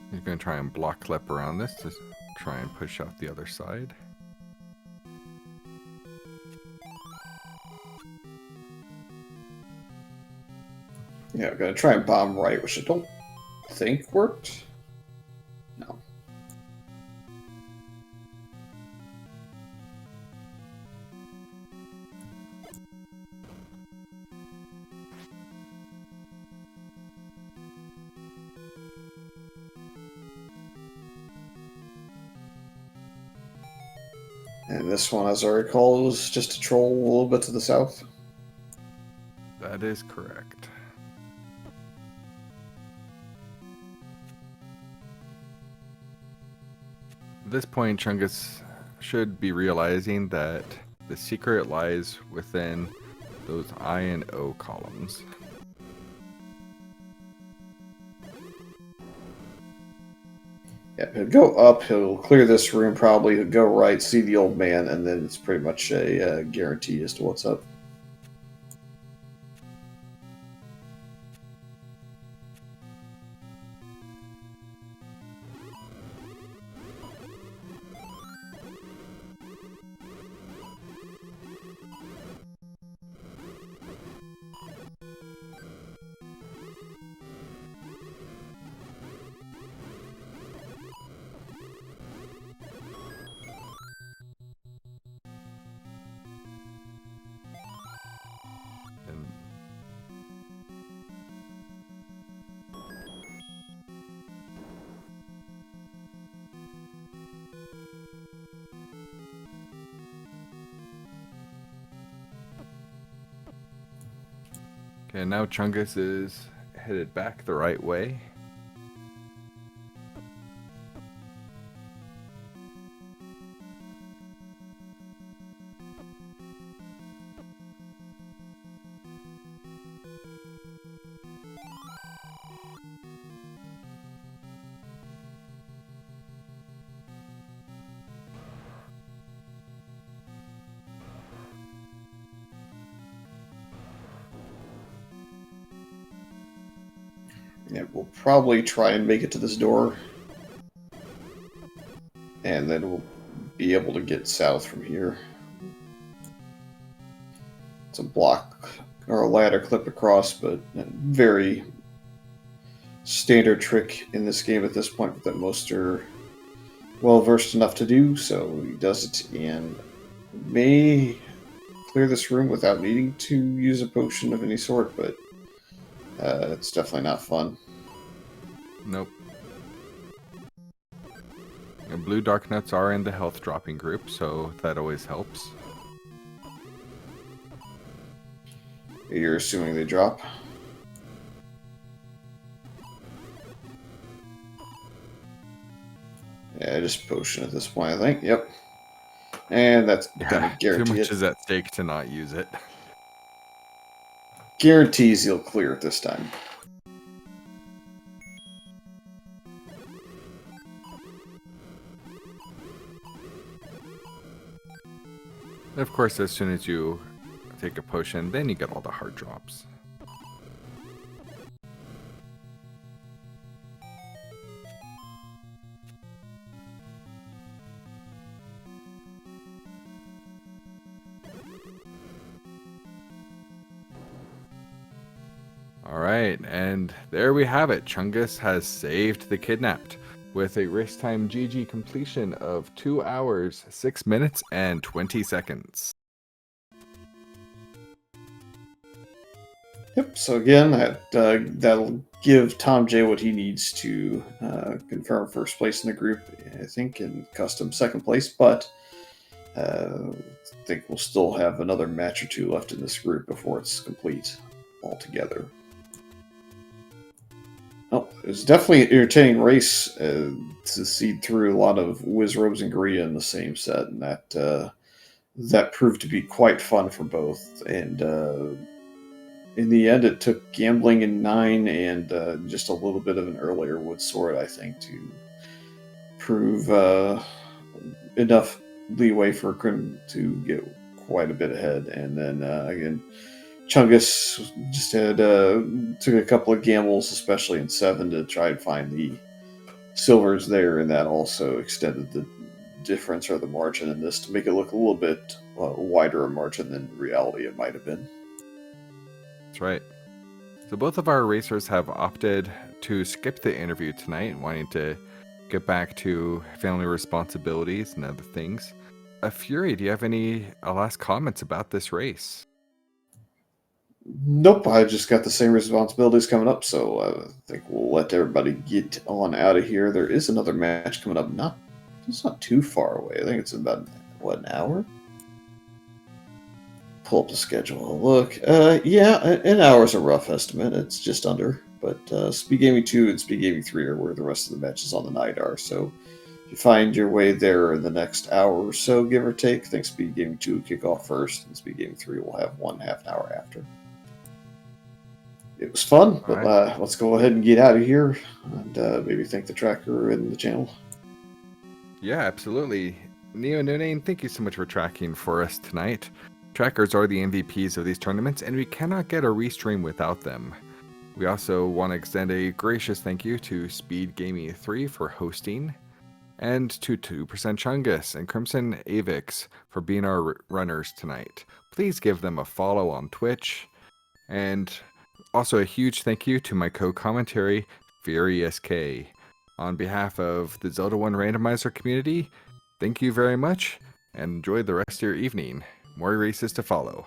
He's going to try and block clip around this to try and push out the other side. Yeah, I'm going to try and bomb right, which I don't think worked. No. And this one, as I recall, was just a troll a little bit to the south. That is correct. At this point, Chungus should be realizing that the secret lies within those I and O columns. Yeah, he'll go up, he'll clear this room probably, he'll go right, see the old man, and then it's pretty much a guarantee as to what's up. And okay, now Chungus is headed back the right way. Yeah, we'll probably try and make it to this door. And then we'll be able to get south from here. It's a block or a ladder clip across, but a very standard trick in this game at this point that most are well versed enough to do. So he does it and may clear this room without needing to use a potion of any sort, but it's definitely not fun. Nope. And blue dark nuts are in the health dropping group, so that always helps. You're assuming they drop? Yeah, just potion at this point, I think. Yep. And that's kind of Too guaranteed. much is at stake to not use it. Guarantees he'll clear it this time. And of course, as soon as you take a potion, then you get all the hard drops. Alright, and there we have it. Chungus has saved the kidnapped with a race time GG completion of 2 hours, 6 minutes, and 20 seconds. Yep, so again, that'll give Tom J what he needs to confirm first place in the group, I think, and custom second place, but I think we'll still have another match or two left in this group before it's complete altogether. Oh, it was definitely an entertaining race to see through a lot of Wizrobes and Gria in the same set, and that proved to be quite fun for both. And in the end, it took gambling in 9 and just a little bit of an earlier wood sword, I think, to prove enough leeway for Grim to get quite a bit ahead. And then again, Chungus just had took a couple of gambles, especially in 7, to try and find the silvers there, and that also extended the difference or the margin in this to make it look a little bit wider a margin than in reality it might have been. That's right. So both of our racers have opted to skip the interview tonight, wanting to get back to family responsibilities and other things. Fury, do you have any last comments about this race? Nope, I just got the same responsibilities coming up, so I think we'll let everybody get on out of here. There is another match coming up. It's not too far away. I think it's about, an hour? Pull up the schedule. Look, yeah, an hour is a rough estimate. It's just under. But Speedgaming 2 and Speedgaming 3 are where the rest of the matches on the night are, so if you find your way there in the next hour or so, give or take, I think Speedgaming 2 will kick off first, and Speedgaming 3 will have one half an hour after. It was fun, but let's go ahead and get out of here and maybe thank the tracker and the channel. Yeah, absolutely. Neo No-Name, thank you so much for tracking for us tonight. Trackers are the MVPs of these tournaments, and we cannot get a restream without them. We also want to extend a gracious thank you to Speedgaming 3 for hosting, and to 2% Chungus and CrimsonAvix for being our runners tonight. Please give them a follow on Twitch, and also a huge thank you to my co-commentary, Fury SK. On behalf of the Zelda 1 Randomizer community, thank you very much, and enjoy the rest of your evening. More races to follow.